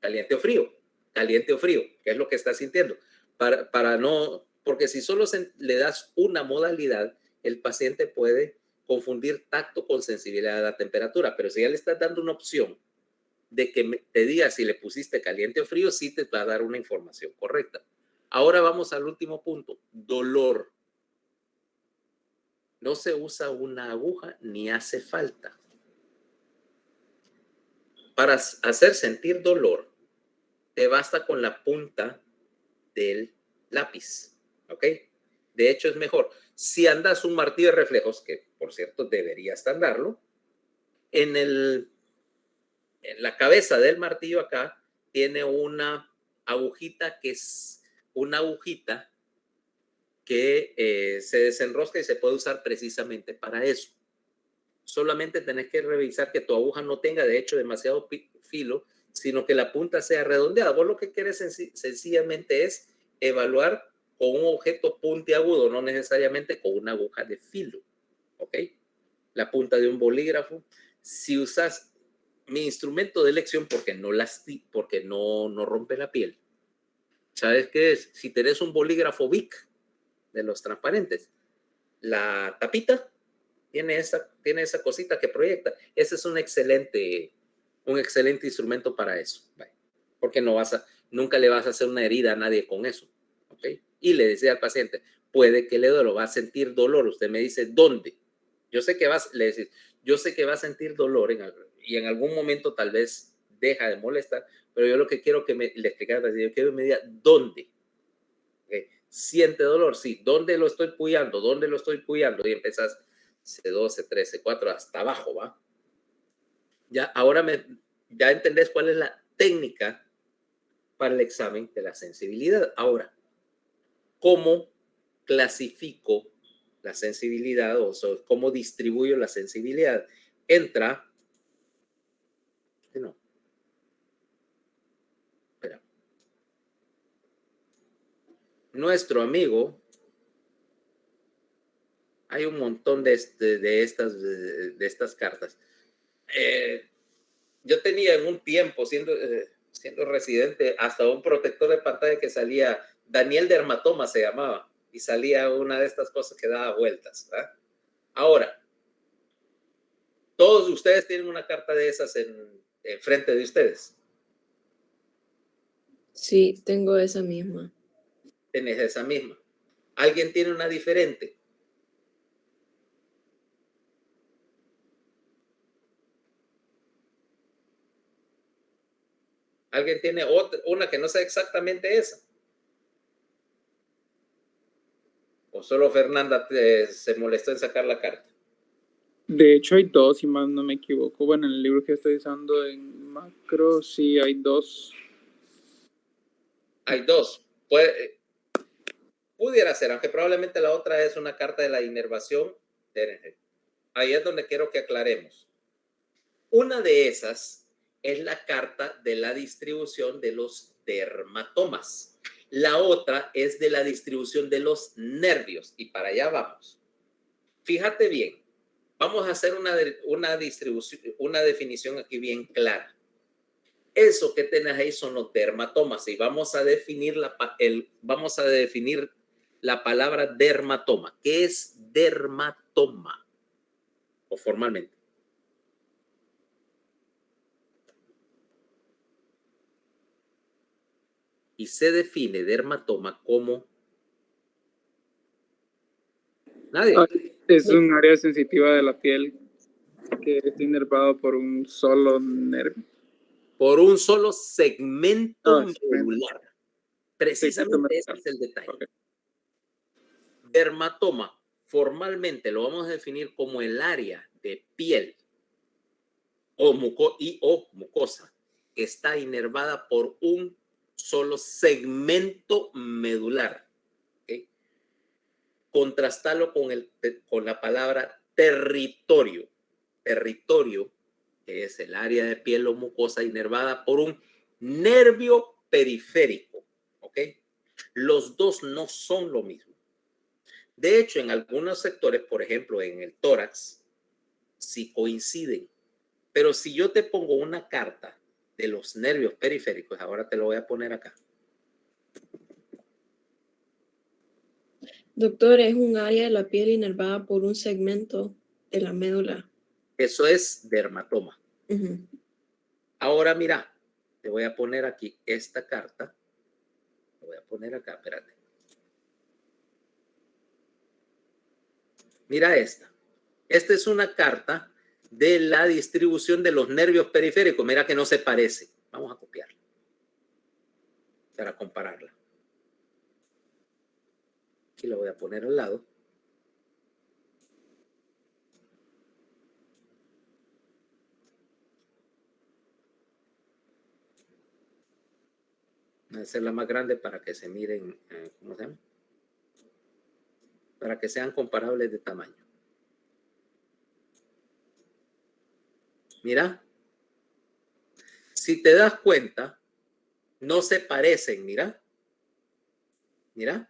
caliente o frío, caliente o frío, ¿qué es lo que estás sintiendo? Para no, porque si solo le das una modalidad, el paciente puede confundir tacto con sensibilidad a la temperatura, pero si ya le estás dando una opción de que te diga si le pusiste caliente o frío, sí te va a dar una información correcta. Ahora vamos al último punto, dolor. No se usa una aguja ni hace falta. Para hacer sentir dolor, te basta con la punta del lápiz, ¿ok? De hecho, es mejor. Si andas un martillo de reflejos, que por cierto deberías andarlo, en la cabeza del martillo acá tiene una agujita que es una agujita que se desenrosca y se puede usar precisamente para eso. Solamente tenés que revisar que tu aguja no tenga, de hecho, demasiado filo, sino que la punta sea redondeada. Vos lo que quieres sencillamente es evaluar con un objeto puntiagudo, no necesariamente con una aguja de filo, ¿ok? La punta de un bolígrafo. Si usas mi instrumento de elección porque no rompe la piel, ¿sabes qué es? Si tenés un bolígrafo Bic de los transparentes, la tapita tiene esa cosita que proyecta. Ese es un excelente instrumento para eso, porque nunca le vas a hacer una herida a nadie con eso, ¿ok? Y le decía al paciente, puede que le duele, va a sentir dolor. Usted me dice, ¿dónde? Yo sé que va a sentir dolor y en algún momento tal vez deja de molestar, pero yo lo que quiero que le explique, yo quiero que me diga, ¿dónde? ¿Okay? ¿Siente dolor? Sí. ¿Dónde lo estoy puyando? ¿Dónde lo estoy puyando? Y empezás C2, C3, C4, hasta abajo, ¿va? Ya, ahora ya entendés cuál es la técnica para el examen de la sensibilidad. Ahora, ¿cómo clasifico la sensibilidad o cómo distribuyo la sensibilidad? Entra, no, espera. Nuestro amigo, hay un montón de estas cartas. Yo tenía en un tiempo, siendo residente, hasta un protector de pantalla que salía, Daniel Dermatoma se llamaba, y salía una de estas cosas que daba vueltas, ¿verdad? Ahora, todos ustedes tienen una carta de esas en frente de ustedes. Sí, tengo esa misma. Tenés esa misma. ¿Alguien tiene una diferente? ¿Alguien tiene una que no sea exactamente esa? ¿O solo Fernanda se molestó en sacar la carta? De hecho, hay dos, si más no me equivoco. Bueno, en el libro que estoy usando en macro, sí hay dos. Hay dos. Pudiera ser, aunque probablemente la otra es una carta de la inervación. Ahí es donde quiero que aclaremos. Una de esas es la carta de la distribución de los dermatomas. La otra es de la distribución de los nervios. Y para allá vamos. Fíjate bien. Vamos a hacer una definición aquí bien clara. Eso que tenés ahí son los dermatomas y vamos a definir la palabra dermatoma. ¿Qué es dermatoma? O formalmente. Y se define dermatoma como... Nadie. Es un área sensitiva de la piel que está inervado por un solo nervio. Por un solo segmento medular. Precisamente ese es el detalle. Okay. Dermatoma, formalmente lo vamos a definir como el área de piel o mucosa está inervada por un solo segmento medular. ¿Okay? Contrastalo con la palabra territorio. Territorio, que es el área de piel o mucosa inervada por un nervio periférico. ¿Ok? Los dos no son lo mismo. De hecho, en algunos sectores, por ejemplo, en el tórax, sí coinciden. Pero si yo te pongo una carta de los nervios periféricos, ahora te lo voy a poner acá. Doctor, es un área de la piel inervada por un segmento de la médula. Eso es dermatoma. Ujú. Ahora mira, te voy a poner aquí esta carta. Te voy a poner acá, espérate. Mira esta. Esta es una carta de la distribución de los nervios periféricos. Mira que no se parece. Vamos a copiarla para compararla. Aquí la voy a poner al lado. Voy a hacerla más grande para que se miren, ¿cómo se llama? Para que sean comparables de tamaño. Mira, si te das cuenta, no se parecen, mira. Mira.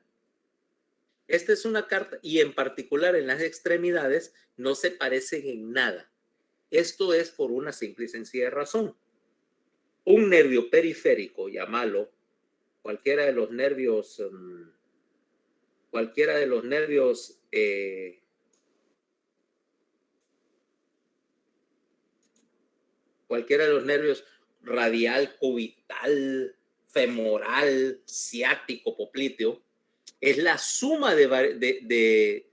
Esta es una carta y en particular en las extremidades no se parecen en nada. Esto es por una simple y sencilla razón. Un nervio periférico, llámalo, cualquiera de los nervios, radial, cubital, femoral, ciático, popliteo, es la suma de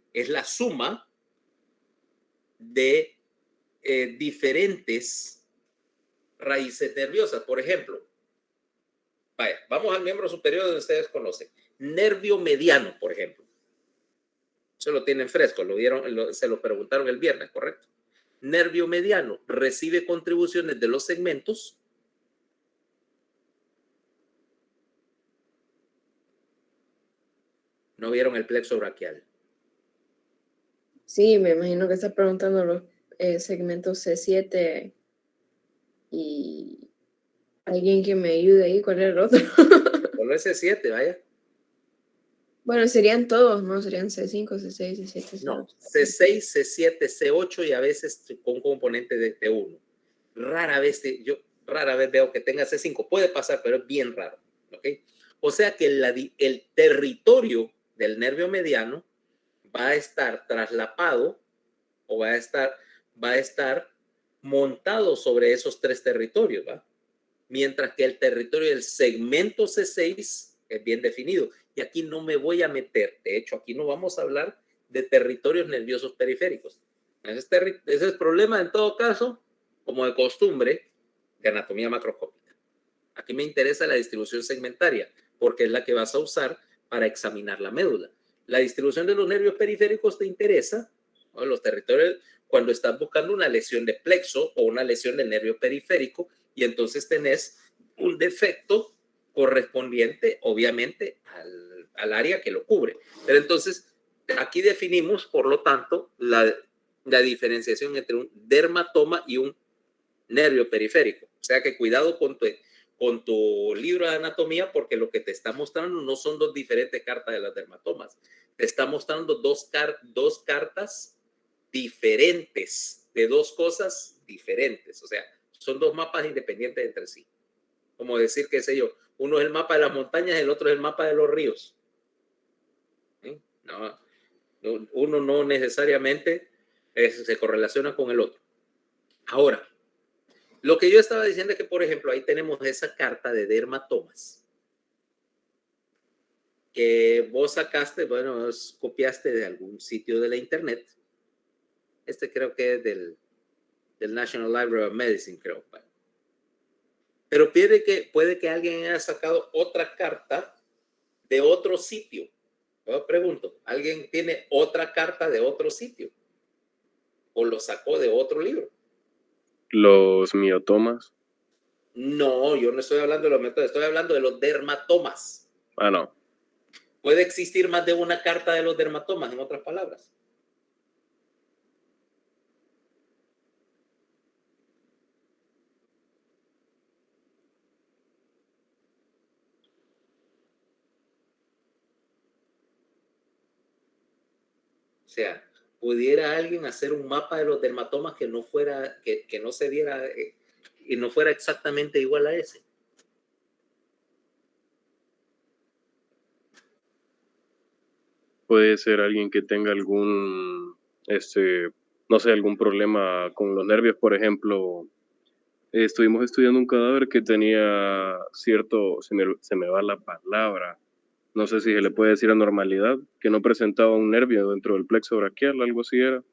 diferentes raíces nerviosas. Por ejemplo, vaya, vamos al miembro superior donde ustedes conocen. Nervio mediano, por ejemplo. Se lo tienen fresco, se lo preguntaron el viernes, ¿correcto? Nervio mediano recibe contribuciones de los segmentos. ¿No vieron el plexo braquial? Sí, me imagino que está preguntando los segmentos C7 y alguien que me ayude ahí. ¿Cuál es el otro? Solo ese 7, vaya. Bueno, serían todos, ¿no? Serían C5, C6, C7, C8. No, C6, C7, C8 y a veces con componente de T1. Rara vez veo que tenga C5. Puede pasar, pero es bien raro. ¿Ok? O sea que el territorio del nervio mediano va a estar traslapado o va a estar montado sobre esos tres territorios, ¿va? Mientras que el territorio del segmento C6 es bien definido. Y aquí no me voy a meter. De hecho, aquí no vamos a hablar de territorios nerviosos periféricos. Ese es el problema, en todo caso, como de costumbre, de anatomía macroscópica. Aquí me interesa la distribución segmentaria, porque es la que vas a usar para examinar la médula. La distribución de los nervios periféricos te interesa, ¿no? Los territorios, cuando estás buscando una lesión de plexo o una lesión del nervio periférico, y entonces tenés un defecto correspondiente, obviamente, al área que lo cubre. Pero entonces, aquí definimos, por lo tanto, la diferenciación entre un dermatoma y un nervio periférico. O sea que cuidado con tu libro de anatomía, porque lo que te está mostrando no son dos diferentes cartas de las dermatomas. Te está mostrando dos cartas diferentes, de dos cosas diferentes. O sea, son dos mapas independientes entre sí. Como decir, qué sé yo, uno es el mapa de las montañas, el otro es el mapa de los ríos. ¿Sí? No, uno no necesariamente se correlaciona con el otro. Ahora, lo que yo estaba diciendo es que, por ejemplo, ahí tenemos esa carta de dermatomas que vos sacaste, bueno, copiaste de algún sitio de la internet. Creo que es del National Library of Medicine, creo. Pero puede que alguien haya sacado otra carta de otro sitio. Yo pregunto, ¿alguien tiene otra carta de otro sitio? ¿O lo sacó de otro libro? Los miotomas. No, yo no estoy hablando de los métodos, estoy hablando de los dermatomas. Ah, no. Puede existir más de una carta de los dermatomas, en otras palabras. O sea, pudiera alguien hacer un mapa de los dermatomas que no fuera, que no se viera y no fuera exactamente igual a ese. Puede ser alguien que tenga algún, no sé, algún problema con los nervios, por ejemplo. Estuvimos estudiando un cadáver que tenía cierto, se me va la palabra, no sé si se le puede decir anormalidad, que no presentaba un nervio dentro del plexo braquial, algo así era.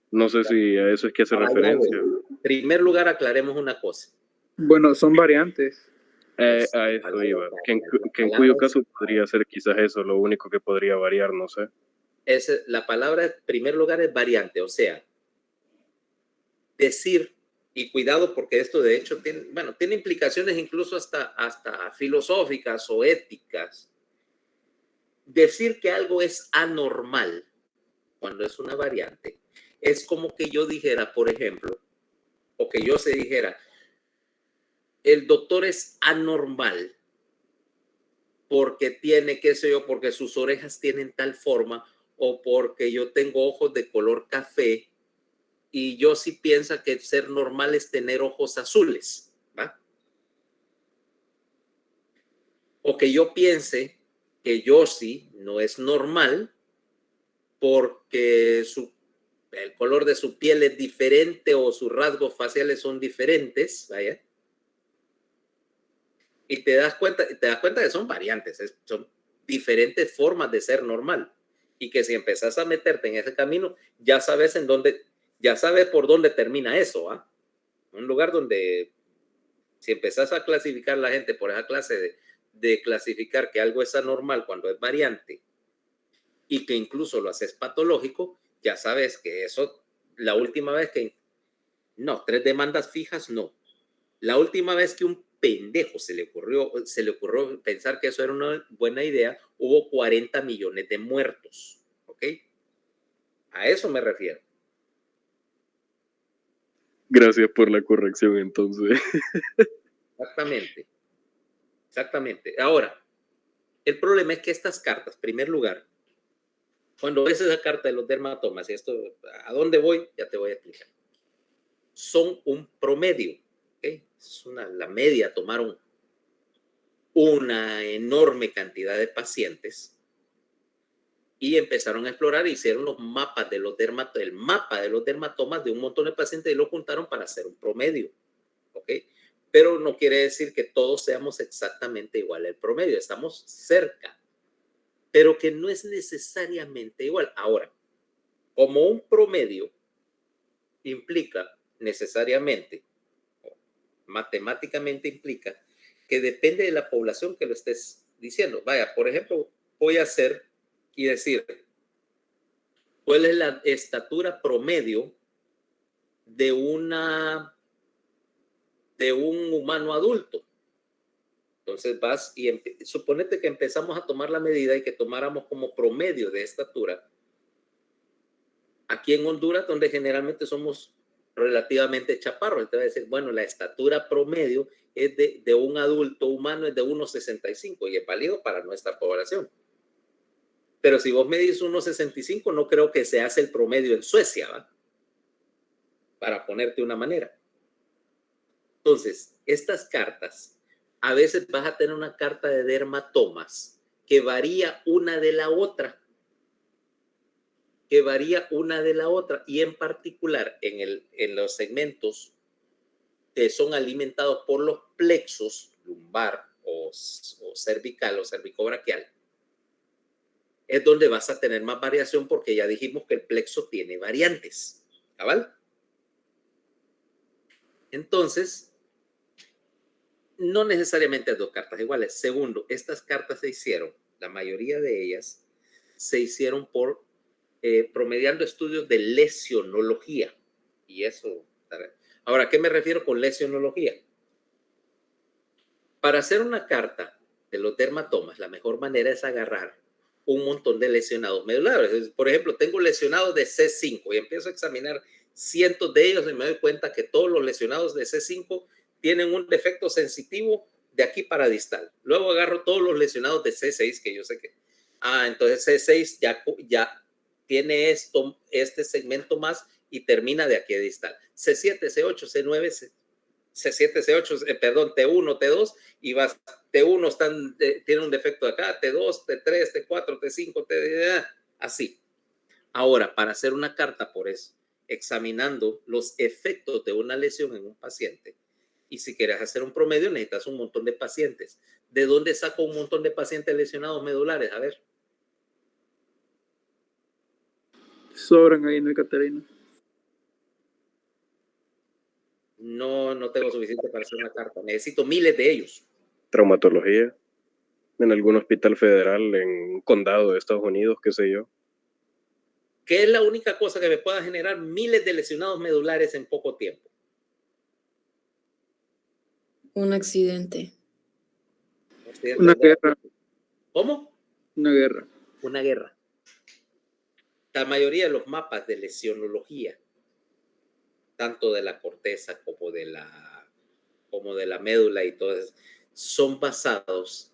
No sé si a eso es que hace referencia. En primer lugar, aclaremos una cosa. Bueno, son variantes. A eso iba, que en cuyo caso podría ser quizás eso lo único que podría variar, no sé. La palabra en primer lugar es variante, o sea, decir, y cuidado porque esto de hecho tiene implicaciones incluso hasta filosóficas o éticas. Decir que algo es anormal cuando es una variante es como que yo dijera, por ejemplo, o que yo se dijera, el doctor es anormal porque tiene, qué sé yo, porque sus orejas tienen tal forma o porque yo tengo ojos de color café y yo sí pienso que ser normal es tener ojos azules, ¿va? O que yo piense que Yossi no es normal porque el color de su piel es diferente o sus rasgos faciales son diferentes, ¿vaya? Y te das cuenta que son variantes, son diferentes formas de ser normal. Y que si empezás a meterte en ese camino, ya sabes por dónde termina eso, ¿ah? Un lugar donde si empezás a clasificar la gente por esa clase de clasificar que algo es anormal cuando es variante y que incluso lo haces patológico, ya sabes que eso, la última vez que, no, 3 demandas fijas, no. La última vez que un pendejo se le ocurrió pensar que eso era una buena idea, hubo 40 millones de muertos, ¿ok? A eso me refiero. Gracias por la corrección, entonces. Exactamente. Ahora, el problema es que estas cartas, en primer lugar, cuando ves esa carta de los dermatomas, y esto, ¿a dónde voy? Ya te voy a explicar. Son un promedio, ¿ok? La media, tomaron una enorme cantidad de pacientes y empezaron a explorar, hicieron los mapas de el mapa de los dermatomas de un montón de pacientes y lo juntaron para hacer un promedio, ¿ok? Pero no quiere decir que todos seamos exactamente igual al promedio, estamos cerca, pero que no es necesariamente igual. Ahora, como un promedio implica necesariamente, matemáticamente implica, que depende de la población que lo estés diciendo. Vaya, por ejemplo, voy a hacer y decir, ¿cuál es la estatura promedio de un humano adulto? Entonces vas y suponete que empezamos a tomar la medida y que tomáramos como promedio de estatura. Aquí en Honduras, donde generalmente somos relativamente chaparros, te va a decir, bueno, la estatura promedio es de un adulto humano es de 1,65 y es válido para nuestra población. Pero si vos medís 1,65, no creo que se hace el promedio en Suecia, ¿va? Para ponerte una manera. Entonces, estas cartas, a veces vas a tener una carta de dermatomas que varía una de la otra. Y en particular en los segmentos que son alimentados por los plexos lumbar o cervical o cervicobraquial, es donde vas a tener más variación porque ya dijimos que el plexo tiene variantes, ¿cabal? Entonces, no necesariamente hay 2 cartas iguales. Segundo, estas cartas se hicieron, la mayoría de ellas se hicieron por promediando estudios de lesionología. Y eso, ahora, ¿a qué me refiero con lesionología? Para hacer una carta de los dermatomas, la mejor manera es agarrar un montón de lesionados medulares. Por ejemplo, tengo lesionados de C5 y empiezo a examinar cientos de ellos y me doy cuenta que todos los lesionados de C5 tienen un defecto sensitivo de aquí para distal. Luego agarro todos los lesionados de C6, que yo sé que, entonces C6 ya tiene este segmento más y termina de aquí a distal. C7, C8, C9, C7, C8, perdón, T1, T2, y vas, T1 tiene un defecto acá, T2, T3, T4, T5, así. Ahora, para hacer una carta por eso, examinando los efectos de una lesión en un paciente, y si quieres hacer un promedio, necesitas un montón de pacientes. ¿De dónde saco un montón de pacientes lesionados medulares? A ver. Sobran ahí, ¿no, Catarina? No tengo suficiente para hacer una carta. Necesito miles de ellos. Traumatología, en algún hospital federal, en un condado de Estados Unidos, qué sé yo. ¿Qué es la única cosa que me pueda generar miles de lesionados medulares en poco tiempo? Un accidente. Una guerra. ¿Cómo? Una guerra. Una guerra. La mayoría de los mapas de lesionología, tanto de la corteza como de la médula y todo eso, son basados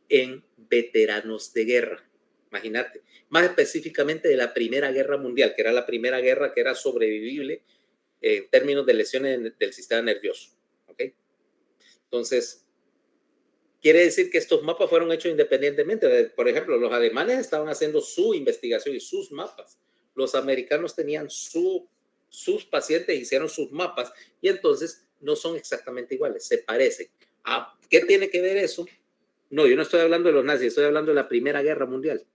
en veteranos de guerra. Imagínate, más específicamente de la Primera Guerra Mundial, que era la primera guerra que era sobrevivible en términos de lesiones del sistema nervioso. ¿Ok? Entonces, quiere decir que estos mapas fueron hechos independientemente. Por ejemplo, los alemanes estaban haciendo su investigación y sus mapas. Los americanos tenían sus pacientes, hicieron sus mapas y entonces no son exactamente iguales, se parecen. ¿Qué tiene que ver eso? No, yo no estoy hablando de los nazis, estoy hablando de la Primera Guerra Mundial.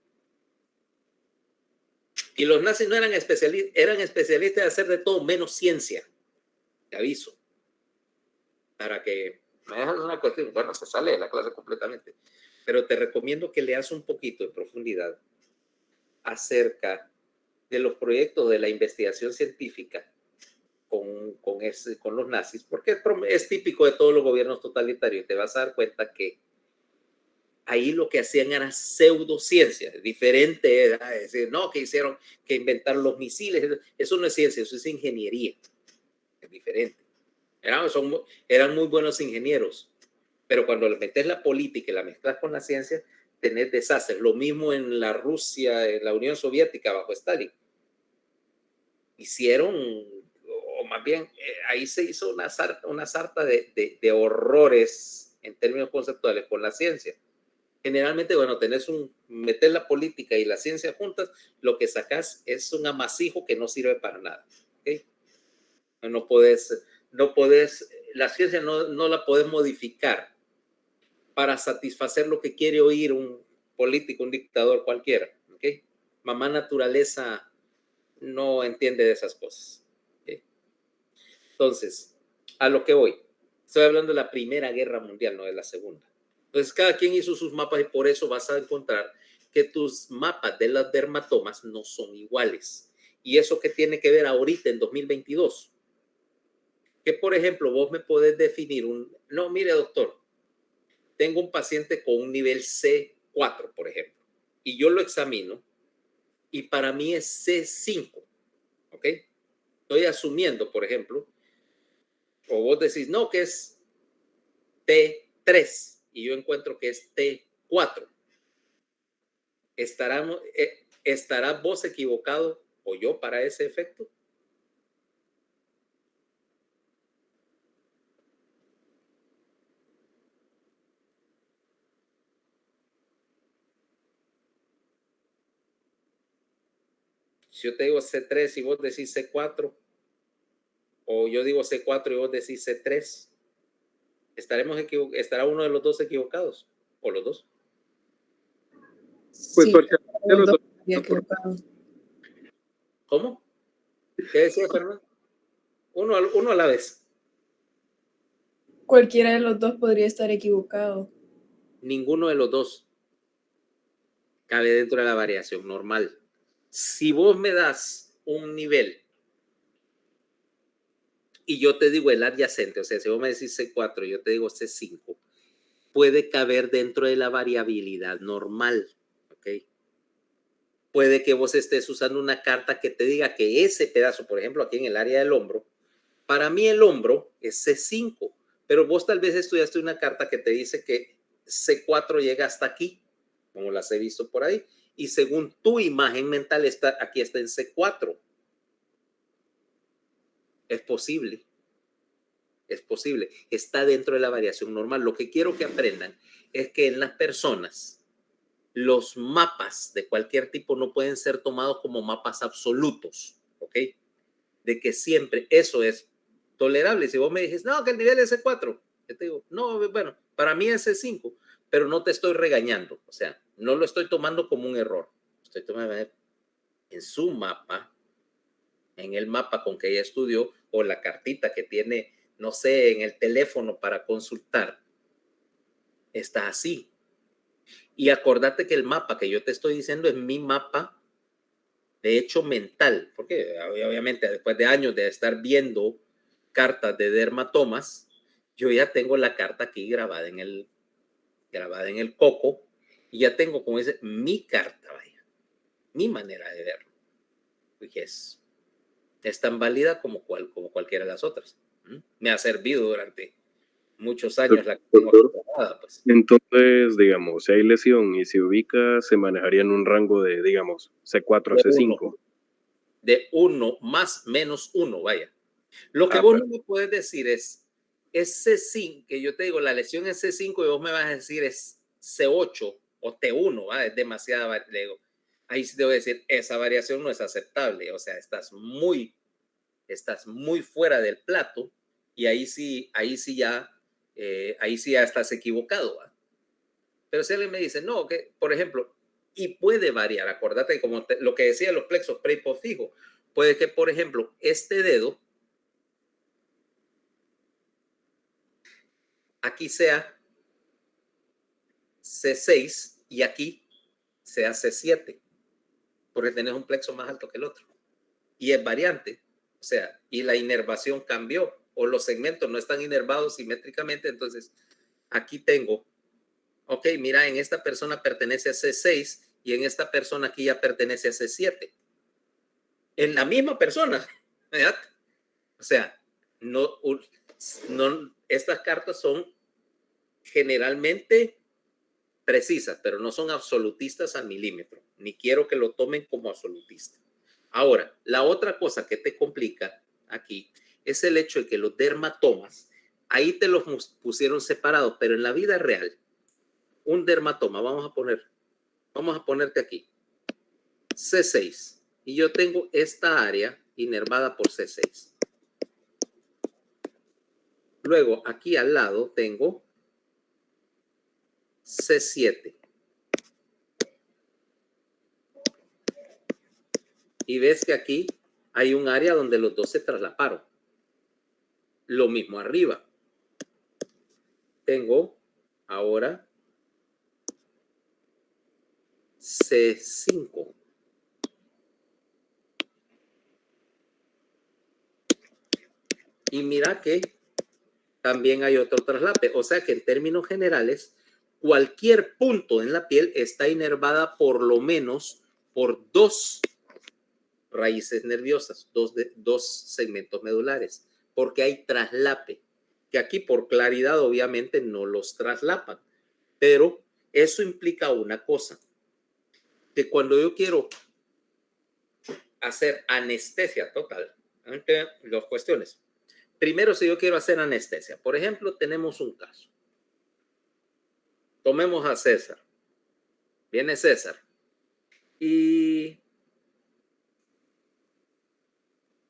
Y los nazis no eran especialistas de hacer de todo menos ciencia. Te aviso. Para que me dejas una cuestión, bueno, se sale de la clase completamente. Pero te recomiendo que leas un poquito en profundidad acerca de los proyectos de la investigación científica con los nazis, porque es típico de todos los gobiernos totalitarios. Te vas a dar cuenta que ahí lo que hacían era pseudociencia, diferente, es decir, no, que inventaron los misiles, eso no es ciencia, eso es ingeniería, es diferente. Eran muy buenos ingenieros, pero cuando le metes la política y la mezclas con la ciencia, tenés desastres. Lo mismo en la Rusia, en la Unión Soviética bajo Stalin. Hicieron, o más bien, ahí se hizo una sarta de horrores en términos conceptuales con la ciencia. Generalmente, bueno, meter la política y la ciencia juntas, lo que sacas es un amasijo que no sirve para nada. ¿Okay? No puedes, la ciencia no la puedes modificar para satisfacer lo que quiere oír un político, un dictador cualquiera. ¿Okay? Mamá naturaleza no entiende de esas cosas. ¿Okay? Entonces, a lo que voy, estoy hablando de la Primera Guerra Mundial, no de la Segunda. Entonces, cada quien hizo sus mapas y por eso vas a encontrar que tus mapas de las dermatomas no son iguales. ¿Y eso qué tiene que ver ahorita en 2022? Que, por ejemplo, vos me podés definir no, mire, doctor, tengo un paciente con un nivel C4, por ejemplo, y yo lo examino y para mí es C5, ¿ok? Estoy asumiendo, por ejemplo, o vos decís, no, que es T3 y yo encuentro que es T4. ¿Estarás vos equivocado o yo para ese efecto? Si yo te digo C3 y vos decís C4, o yo digo C4 y vos decís C3, ¿estará uno de los dos equivocados? ¿O los dos? Pues Sí, porque los dos estarían equivocados. ¿Cómo? ¿Qué decía Fernando? Uno a la vez. Cualquiera de los dos podría estar equivocado. Ninguno de los dos cabe dentro de la variación normal. Si vos me das un nivel y yo te digo el adyacente, o sea, si vos me decís C4 y yo te digo C5, puede caber dentro de la variabilidad normal, ¿ok? Puede que vos estés usando una carta que te diga que ese pedazo, por ejemplo, aquí en el área del hombro, para mí el hombro es C5, pero vos tal vez estudiaste una carta que te dice que C4 llega hasta aquí, como las he visto por ahí, y según tu imagen mental aquí está en C4. Es posible, está dentro de la variación normal. Lo que quiero que aprendan es que en las personas, los mapas de cualquier tipo no pueden ser tomados como mapas absolutos, ¿ok? De que siempre eso es tolerable. Si vos me dices, no, que el nivel es C4, yo te digo, no, bueno, para mí es C5, pero no te estoy regañando, o sea, no lo estoy tomando como un error. Estoy tomando en su mapa, en el mapa con que ella estudió, o la cartita que tiene, no sé, en el teléfono para consultar, está así. Y acordate que el mapa que yo te estoy diciendo es mi mapa, de hecho, mental, porque obviamente después de años de estar viendo cartas de dermatomas, yo ya tengo la carta aquí grabada en el coco, y ya tengo, como dice, mi carta, vaya, mi manera de verlo, que es tan válida como cualquiera de las otras. Me ha servido durante muchos años la que tengo grabada, pues. Entonces, digamos, si hay lesión y se ubica, se manejaría en un rango de, digamos, C4 a C5. De 1 más menos 1, vaya. Lo que vos no me puedes decir es C5, que yo te digo, la lesión es C5 y vos me vas a decir es C8 o T1, ¿va? Es demasiada, le digo, ahí sí te voy a decir, esa variación no es aceptable, o sea, estás muy fuera del plato y ahí sí ya estás equivocado, ¿va? Pero si alguien me dice, no, que, por ejemplo, y puede variar, acordate, como lo que decía los plexos pre y postfijo, puede que, por ejemplo, este dedo aquí sea C6 y aquí sea C7, porque tenés un plexo más alto que el otro. Y es variante, o sea, y la inervación cambió, o los segmentos no están inervados simétricamente, entonces aquí tengo, ok, mira, en esta persona pertenece a C6 y en esta persona aquí ya pertenece a C7. En la misma persona, ¿verdad? O sea, no, estas cartas son generalmente precisas, pero no son absolutistas al milímetro, ni quiero que lo tomen como absolutista. Ahora, la otra cosa que te complica aquí es el hecho de que los dermatomas, ahí te los pusieron separados, pero en la vida real, un dermatoma, vamos a ponerte aquí, C6, y yo tengo esta área inervada por C6. Luego, aquí al lado tengo C7. Y ves que aquí hay un área donde los dos se traslaparon. Lo mismo arriba. Tengo ahora C5. Y mira que también hay otro traslape. O sea que en términos generales, cualquier punto en la piel está inervada por lo menos por dos raíces nerviosas, dos segmentos medulares, porque hay traslape, que aquí por claridad obviamente no los traslapan, pero eso implica una cosa, que cuando yo quiero hacer anestesia total, dos cuestiones. Primero, si yo quiero hacer anestesia, por ejemplo, tenemos un caso. Tomemos a César. Viene César. Y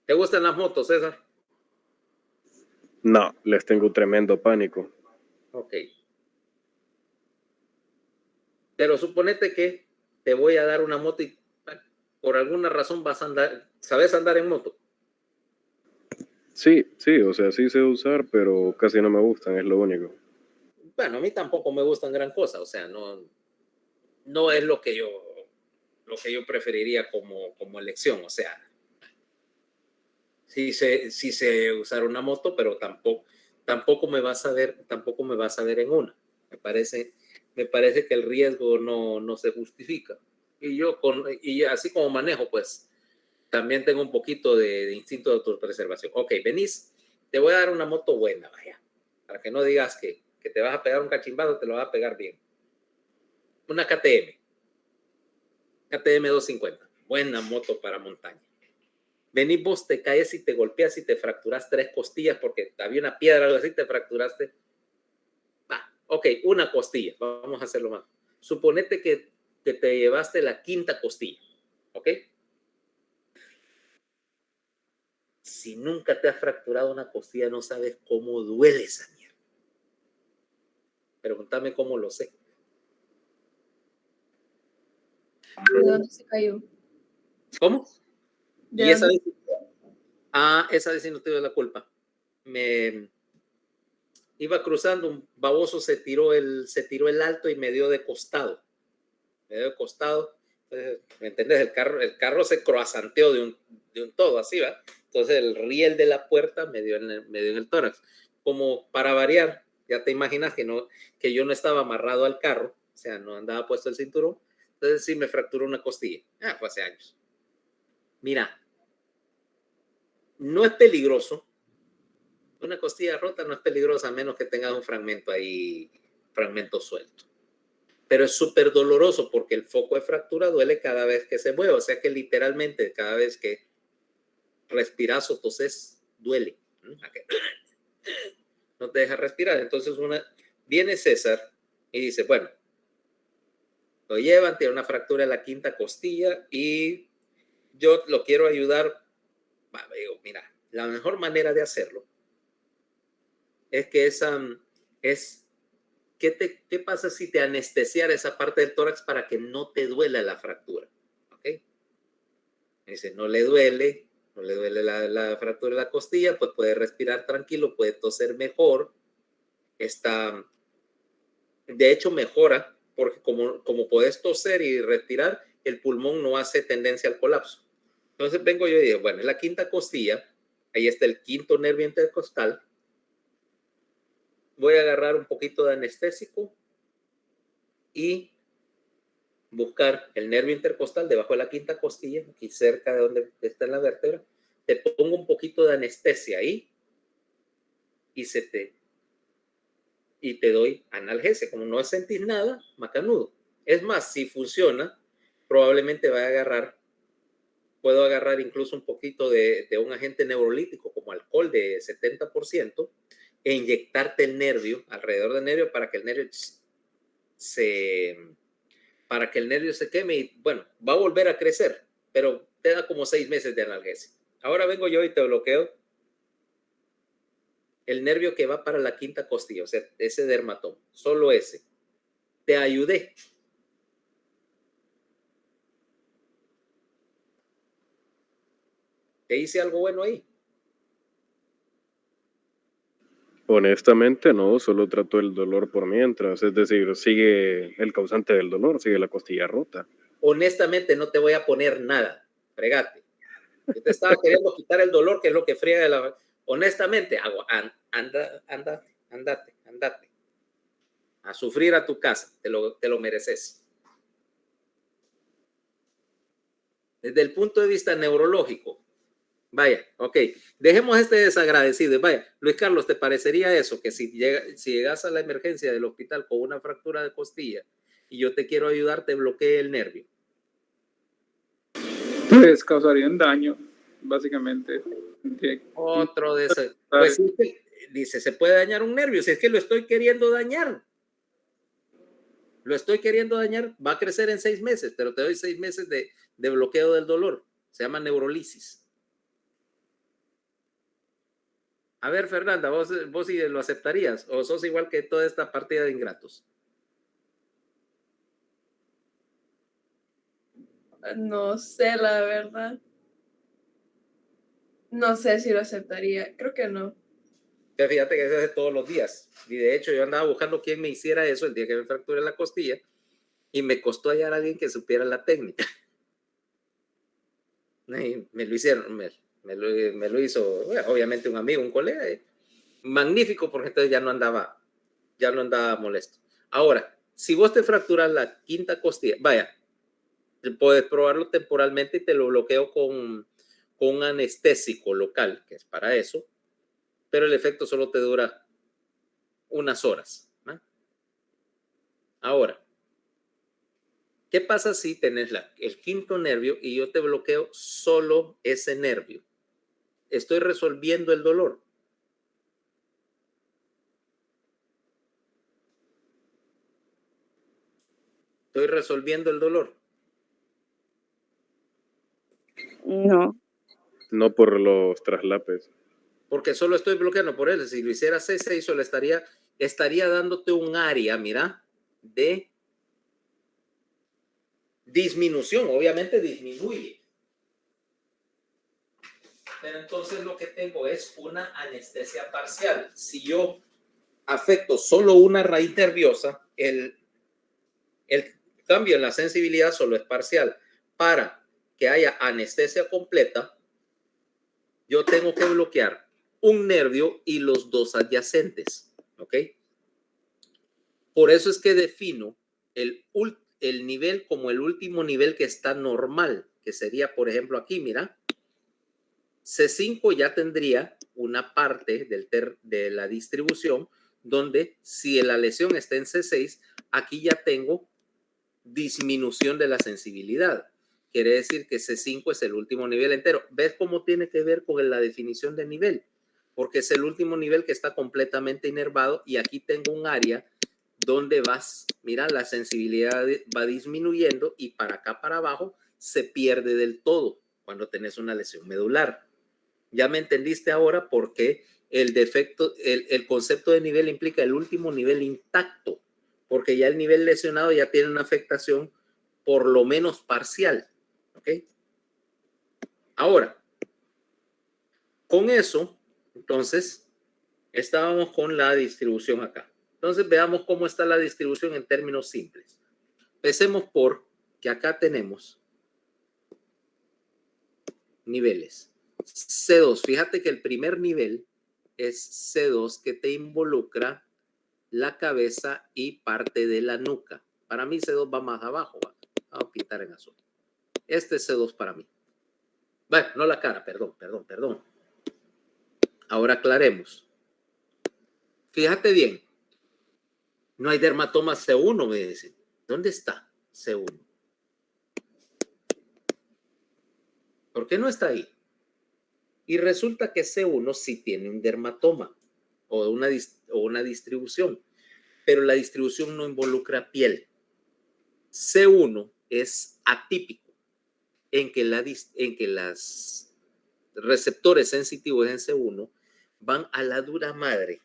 ¿te gustan las motos, César? No, les tengo tremendo pánico. Ok. Pero suponete que te voy a dar una moto y por alguna razón vas a andar, ¿sabes andar en moto? Sí, o sea, sí sé usar, pero casi no me gustan, es lo único. Bueno, a mí tampoco me gustan gran cosa, o sea, no es lo que yo preferiría como elección, o sea, sí sé usar una moto, pero tampoco me vas a ver en una. Me parece que el riesgo no se justifica. Y así como manejo, pues también tengo un poquito de instinto de autopreservación. Ok, venís, te voy a dar una moto buena, vaya, para que no digas que te vas a pegar un cachimbazo, te lo vas a pegar bien. Una KTM 250, buena moto para montaña. Venís vos, te caes y te golpeas y te fracturas 3 costillas porque había una piedra o algo así, te fracturaste. Ok, una costilla, vamos a hacerlo más. Suponete que te llevaste la 5ª costilla, ¿ok? Si nunca te has fracturado una costilla, no sabes cómo duele esa mierda. Pregúntame cómo lo sé. ¿De dónde se cayó? ¿Cómo? ¿De Y esa dónde? vez, esa vez sí no tuve la culpa. Me iba cruzando, un baboso se tiró el alto y me dio de costado. Entonces, ¿me entiendes? El carro se croasanteó de un todo, así, ¿va? Entonces el riel de la puerta me dio en el tórax. Como para variar, ya te imaginas que yo no estaba amarrado al carro, o sea, no andaba puesto el cinturón. Entonces sí me fracturó una costilla. Fue hace años. Mira, no es peligroso. Una costilla rota no es peligrosa a menos que tengas un fragmento ahí, fragmento suelto. Pero es súper doloroso porque el foco de fractura duele cada vez que se mueve. O sea que literalmente cada vez que respiras o toses, duele. No te deja respirar. Entonces viene César y dice, bueno, lo llevan, tiene una fractura en la 5ª costilla y yo lo quiero ayudar. Digo, mira, la mejor manera de hacerlo es que ¿qué pasa si te anestesiara esa parte del tórax para que no te duela la fractura? ¿Ok? Me dice, no le duele la fractura de la costilla, pues puede respirar tranquilo, puede toser mejor. De hecho, mejora, porque como puedes toser y respirar, el pulmón no hace tendencia al colapso. Entonces vengo yo y digo, bueno, es la 5ª costilla, ahí está el 5º nervio intercostal. Voy a agarrar un poquito de anestésico y buscar el nervio intercostal debajo de la 5ª costilla, aquí cerca de donde está en la vértebra. Te pongo un poquito de anestesia ahí y te doy analgesia. Como no sentís nada, macanudo. Es más, si funciona, probablemente puedo agarrar incluso un poquito de un agente neurolítico como alcohol de 70% e inyectarte el nervio, alrededor del nervio, para que el nervio se queme y, bueno, va a volver a crecer, pero te da como 6 meses de analgesia. Ahora vengo yo y te bloqueo el nervio que va para la 5ª costilla, o sea, ese dermatoma, solo ese. Te ayudé. Te hice algo bueno ahí. Honestamente, no, solo trato el dolor por mientras, es decir, sigue el causante del dolor, sigue la costilla rota. Honestamente, no te voy a poner nada. Fregate. Yo te estaba queriendo quitar el dolor, que es lo que friega de la... Honestamente, andate. A sufrir a tu casa. Te lo mereces. Desde el punto de vista neurológico, vaya, ok, dejemos este desagradecido. Vaya, Luis Carlos, ¿te parecería eso? Que si llegas a la emergencia del hospital con una fractura de costilla y yo te quiero ayudar, te bloquee el nervio. Pues causaría un daño, básicamente. Otro de esos. Pues sí, dice, se puede dañar un nervio. Si es que lo estoy queriendo dañar. Va a crecer en 6 meses, pero te doy 6 meses de bloqueo del dolor. Se llama neurolisis. A ver, Fernanda, vos sí lo aceptarías o sos igual que toda esta partida de ingratos. No sé, la verdad. No sé si lo aceptaría. Creo que no. Pero fíjate que eso es de todos los días. Y de hecho, yo andaba buscando quién me hiciera eso el día que me fracturé la costilla y me costó hallar a alguien que supiera la técnica. Y me lo hicieron, me lo hizo, bueno, obviamente un amigo, un colega. Magnífico, porque entonces ya no andaba molesto. Ahora, si vos te fracturas la quinta costilla, vaya, puedes probarlo temporalmente y te lo bloqueo con un anestésico local, que es para eso, pero el efecto solo te dura unas horas, ¿no? Ahora, ¿qué pasa si tenés el quinto nervio y yo te bloqueo solo ese nervio? Estoy resolviendo el dolor. Estoy resolviendo el dolor. No. No por los traslapes. Porque solo estoy bloqueando por él. Si lo hiciera C6, solo estaría dándote un área, mira, de disminución. Obviamente disminuye. Pero entonces lo que tengo es una anestesia parcial. Si yo afecto solo una raíz nerviosa, el cambio en la sensibilidad solo es parcial. Para que haya anestesia completa, yo tengo que bloquear un nervio y los dos adyacentes, ¿ok? Por eso es que defino el nivel como el último nivel que está normal, que sería, por ejemplo, aquí, mira, C5 ya tendría una parte de la distribución donde si la lesión está en C6, aquí ya tengo disminución de la sensibilidad. Quiere decir que C5 es el último nivel entero. ¿Ves cómo tiene que ver con la definición de nivel? Porque es el último nivel que está completamente inervado y aquí tengo un área donde mira, la sensibilidad va disminuyendo y para acá, para abajo, se pierde del todo cuando tenés una lesión medular. Ya me entendiste ahora por qué el concepto de nivel implica el último nivel intacto, porque ya el nivel lesionado ya tiene una afectación por lo menos parcial. ¿Ok? Ahora, con eso, entonces, estábamos con la distribución acá. Entonces, veamos cómo está la distribución en términos simples. Empecemos por que acá tenemos niveles. C2, fíjate que el primer nivel es C2 que te involucra la cabeza y parte de la nuca. Para mí C2 va más abajo. Vamos a pintar en azul. Este es C2 para mí. Bueno, no la cara, perdón. Ahora aclaremos. Fíjate bien. No hay dermatoma C1, me dicen. ¿Dónde está C1? ¿Por qué no está ahí? Y resulta que C1 sí tiene un dermatoma o una distribución, pero la distribución no involucra piel. C1 es atípico en que las receptores sensitivos en C1 van a la dura madre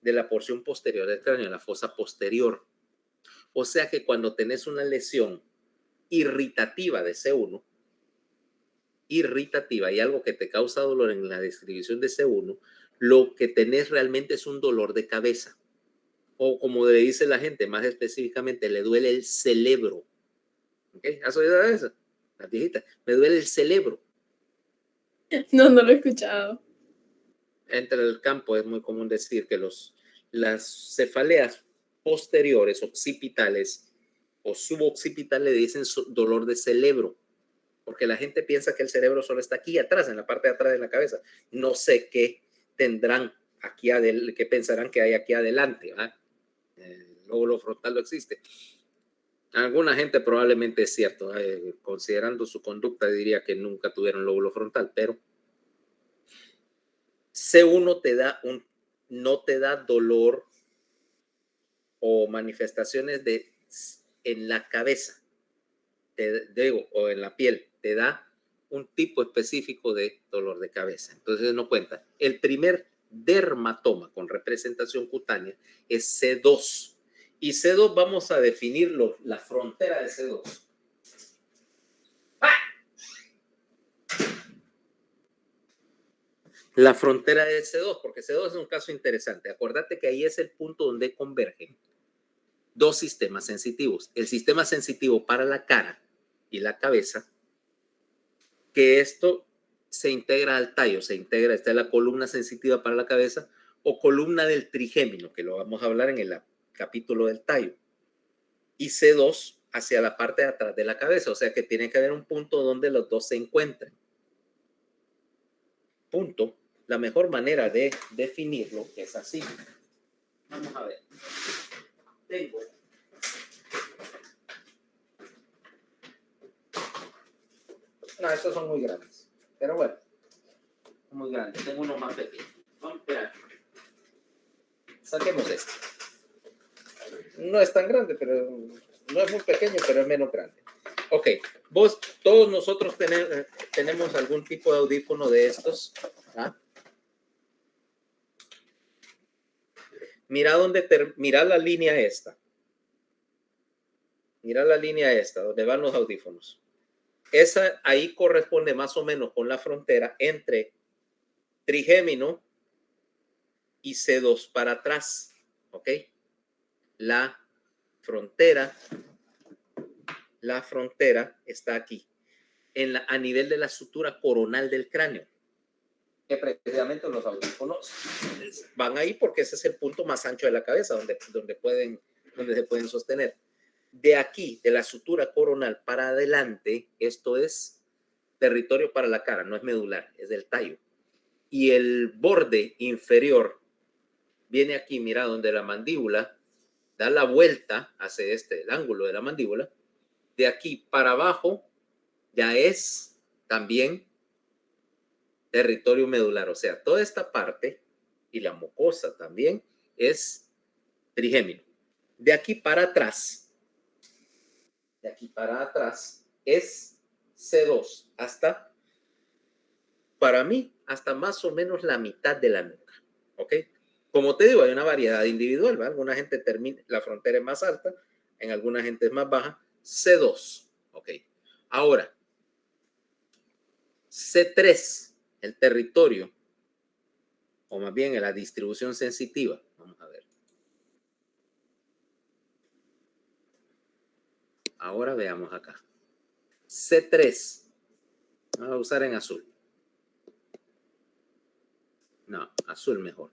de la porción posterior del cráneo, la fosa posterior. O sea que cuando tenés una lesión irritativa de C1, irritativa y algo que te causa dolor en la distribución de C1, lo que tenés realmente es un dolor de cabeza. O como le dice la gente, más específicamente, le duele el cerebro. ¿Okay? ¿Has oído de eso? Las viejitas, me duele el cerebro. No, no lo he escuchado. Entre el campo es muy común decir que las cefaleas posteriores, occipitales o suboccipitales, le dicen dolor de cerebro, porque la gente piensa que el cerebro solo está aquí atrás, en la parte de atrás de la cabeza. No sé qué tendrán aquí adelante, qué pensarán que hay aquí adelante. El lóbulo frontal no existe. Alguna gente probablemente es cierto, considerando su conducta diría que nunca tuvieron lóbulo frontal, pero C1 no te da dolor o manifestaciones en la cabeza, o en la piel, te da un tipo específico de dolor de cabeza. Entonces no cuenta. El primer dermatoma con representación cutánea es C2. Y C2 vamos a definirlo, la frontera de C2. La frontera de C2, porque C2 es un caso interesante. Acuérdate que ahí es el punto donde convergen dos sistemas sensitivos. El sistema sensitivo para la cara y la cabeza, que esto se integra al tallo, está en la columna sensitiva para la cabeza o columna del trigémino, que lo vamos a hablar en el capítulo del tallo. Y C2 hacia la parte de atrás de la cabeza. O sea que tiene que haber un punto donde los dos se encuentren. Punto. La mejor manera de definirlo es así. Vamos a ver. Tengo no, estos son muy grandes. Pero bueno, muy grandes. Tengo uno más pequeño. Vamos a esperar. Saquemos este. No es tan grande, pero no es muy pequeño, pero es menos grande. Ok, todos nosotros tenemos algún tipo de audífono de estos. ¿Ah? Mira mira la línea esta. Mira la línea esta, donde van los audífonos. Esa ahí corresponde más o menos con la frontera entre trigémino y C2 para atrás. ¿Ok? La frontera está aquí, a nivel de la sutura coronal del cráneo. Que precisamente los audífonos van ahí porque ese es el punto más ancho de la cabeza donde se pueden sostener. De aquí, de la sutura coronal para adelante, esto es territorio para la cara, no es medular, es del tallo. Y el borde inferior viene aquí, mira, donde la mandíbula da la vuelta hacia el ángulo de la mandíbula. De aquí para abajo ya es también territorio medular, o sea, toda esta parte y la mucosa también es trigémino. De aquí para atrás es C2 hasta, para mí, hasta más o menos la mitad de la nuca, ¿ok? Como te digo, hay una variedad individual, ¿va? Alguna gente la frontera es más alta, en alguna gente es más baja. C2, ¿ok? Ahora, C3, el territorio, o más bien la distribución sensitiva. Vamos a ver. Ahora veamos acá. C3. Vamos a usar en azul. No, azul mejor.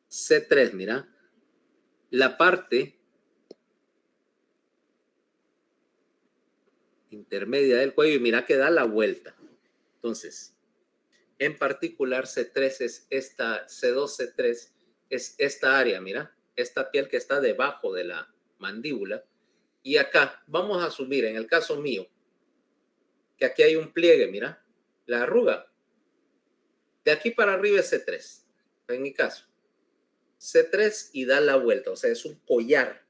C3, mira. La parte intermedia del cuello y mira que da la vuelta. Entonces, en particular C3 es esta, C2, C3 es esta área, mira, esta piel que está debajo de la mandíbula. Y acá vamos a asumir, en el caso mío, que aquí hay un pliegue, mira, la arruga. De aquí para arriba es C3, en mi caso. C3 y da la vuelta, o sea, es un collar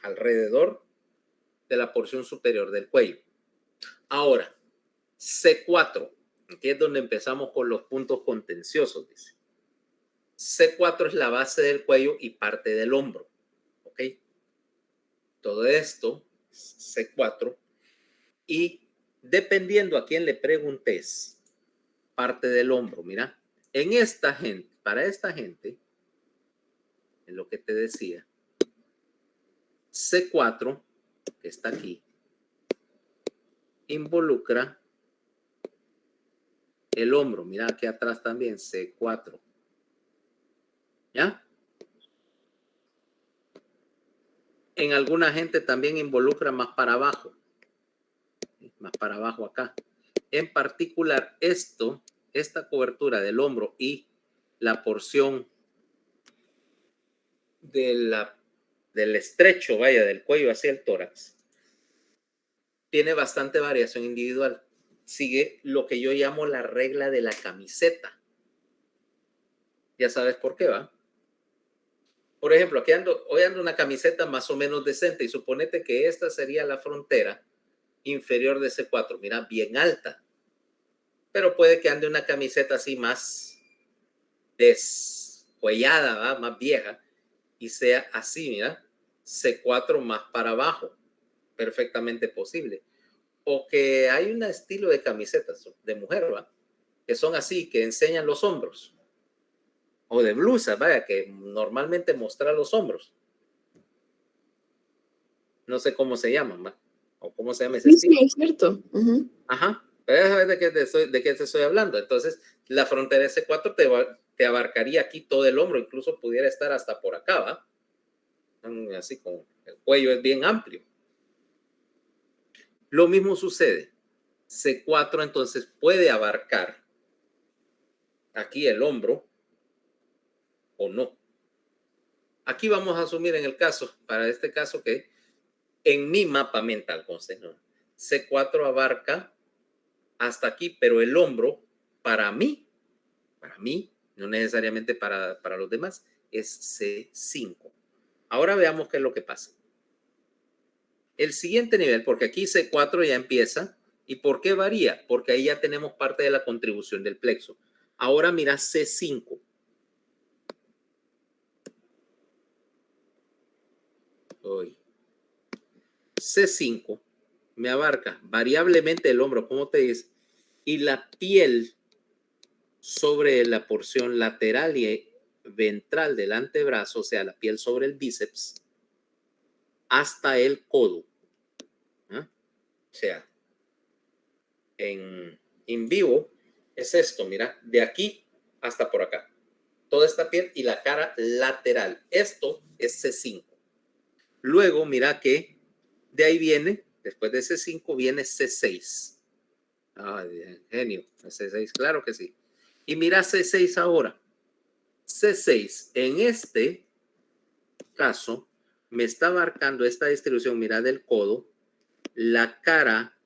alrededor de la porción superior del cuello. Ahora, C4, aquí es donde empezamos con los puntos contenciosos, dice. C4 es la base del cuello y parte del hombro, ¿ok? Todo esto, C4, y dependiendo a quién le preguntes, parte del hombro, mira, en esta gente, para esta gente, en lo que te decía, C4, que está aquí, involucra el hombro, mira aquí atrás también, C4, ¿ya? En alguna gente también involucra más para abajo acá. En particular, esta cobertura del hombro y la porción del estrecho, vaya, del cuello hacia el tórax, tiene bastante variación individual. Sigue lo que yo llamo la regla de la camiseta. Ya sabes por qué, ¿va? Por ejemplo, hoy ando una camiseta más o menos decente y suponete que esta sería la frontera inferior de C4. Mira, bien alta. Pero puede que ande una camiseta así más descuellada, ¿va? Más vieja, y sea así, mira, C4 más para abajo. Perfectamente posible. O que hay un estilo de camisetas de mujer, ¿va? Que son así, que enseñan los hombros. O de blusa, vaya, que normalmente muestra los hombros. No sé cómo se llaman, ¿va? O cómo se llama ese estilo. Sí, es cierto. Ajá. Pero sabes de qué te estoy hablando. Entonces, la frontera S4 te abarcaría aquí todo el hombro, incluso pudiera estar hasta por acá, ¿va? así como el cuello es bien amplio. Lo mismo sucede. C4 entonces puede abarcar aquí el hombro o no. Aquí vamos a asumir en el caso, para este caso, que en mi mapa mental, conste, ¿no? C4 abarca hasta aquí, pero el hombro para mí, no necesariamente para los demás, es C5. Ahora veamos qué es lo que pasa. El siguiente nivel, porque aquí C4 ya empieza. ¿Y por qué varía? Porque ahí ya tenemos parte de la contribución del plexo. Ahora mira C5. Hoy. C5 me abarca variablemente el hombro, como te dice, y la piel sobre la porción lateral y ventral del antebrazo, o sea, la piel sobre el bíceps, hasta el codo. ¿Ah? O sea, en vivo es esto, mira, de aquí hasta por acá. Toda esta piel y la cara lateral. Esto es C5. Luego, mira que de ahí viene, después de C5, viene C6. Ah, genio. C6, claro que sí. Y mira C6 ahora. C6, en este caso, me está abarcando esta distribución, mira, del codo, la cara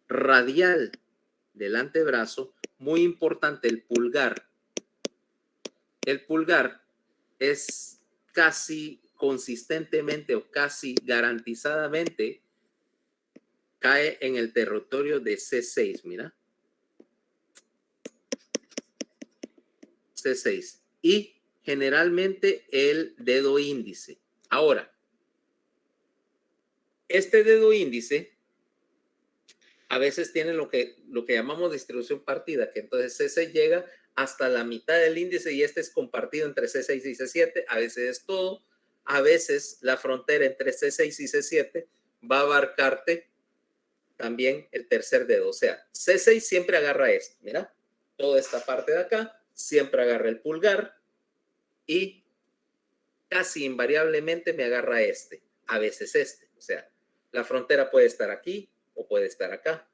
radial del antebrazo, muy importante, el pulgar. El pulgar es casi consistentemente o casi garantizadamente cae en el territorio de C6, mira. C6. Y generalmente el dedo índice. Ahora, este dedo índice a veces tiene lo que llamamos distribución partida, que entonces C6 llega hasta la mitad del índice y este es compartido entre C6 y C7, a veces es todo, a veces la frontera entre C6 y C7 va a abarcarte también el tercer dedo, o sea, C6 siempre agarra esto, mira, toda esta parte de acá, siempre agarra el pulgar y casi invariablemente me agarra este, a veces este, o sea, la frontera puede estar aquí o puede estar acá.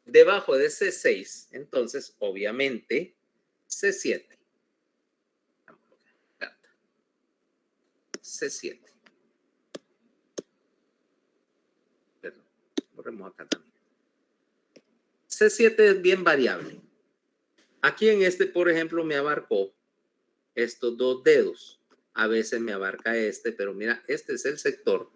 Debajo de C6, entonces, obviamente, C7. C7. Perdón, borremos acá también. C7 es bien variable. Aquí en este, por ejemplo, me abarcó estos dos dedos. A veces me abarca este, pero mira, este es el sector.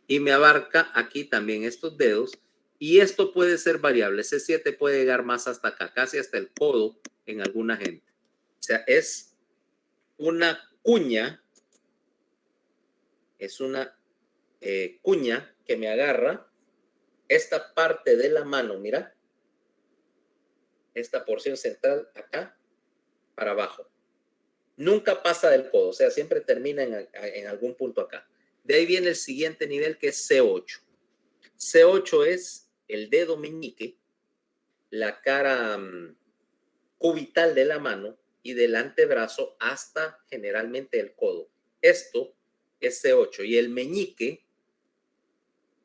Y me abarca aquí también estos dedos. Y esto puede ser variable. C7 puede llegar más hasta acá, casi hasta el codo en alguna gente. O sea, es una cuña. Es una cuña que me agarra esta parte de la mano, mira. Esta porción central acá para abajo. Nunca pasa del codo, o sea, siempre termina en algún punto acá. De ahí viene el siguiente nivel que es C8. C8 es el dedo meñique, la cara cubital de la mano y del antebrazo hasta generalmente el codo. Esto es C8 y el meñique,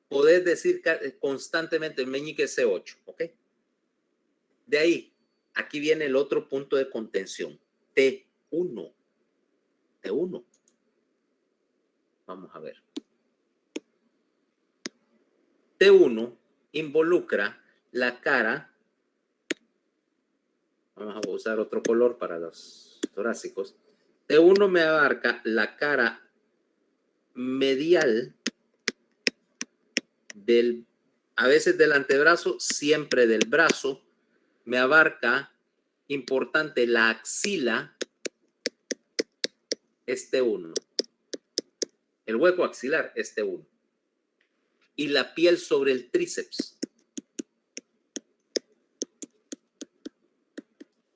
podés decir constantemente el meñique es C8, ¿ok? De ahí, aquí viene el otro punto de contención, T1. T1. Vamos a ver. T1 involucra la cara. Vamos a usar otro color para los torácicos. T1 me abarca la cara medial a veces del antebrazo, siempre del brazo. Me abarca, importante, la axila, es T1. El hueco axilar es T1. Y la piel sobre el tríceps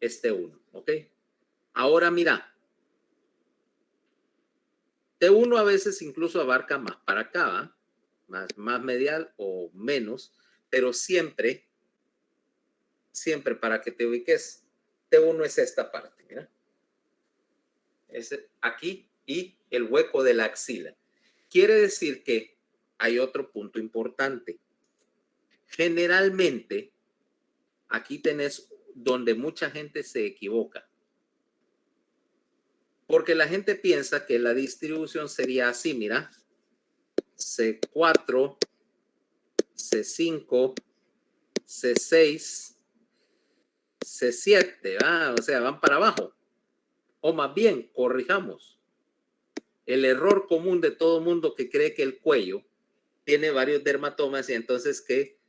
es T1, ¿ok? Ahora mira, T1 a veces incluso abarca más para acá, ¿va? Más medial o menos, pero siempre para que te ubiques, T1 es esta parte, mira. aquí y el hueco de la axila. Quiere decir que hay otro punto importante. Generalmente, aquí tenés donde mucha gente se equivoca. Porque la gente piensa que la distribución sería así, mira. C4, C5, C6, C7, o sea, van para abajo. O más bien, corrijamos. El error común de todo mundo que cree que el cuello tiene varios dermatomas y entonces que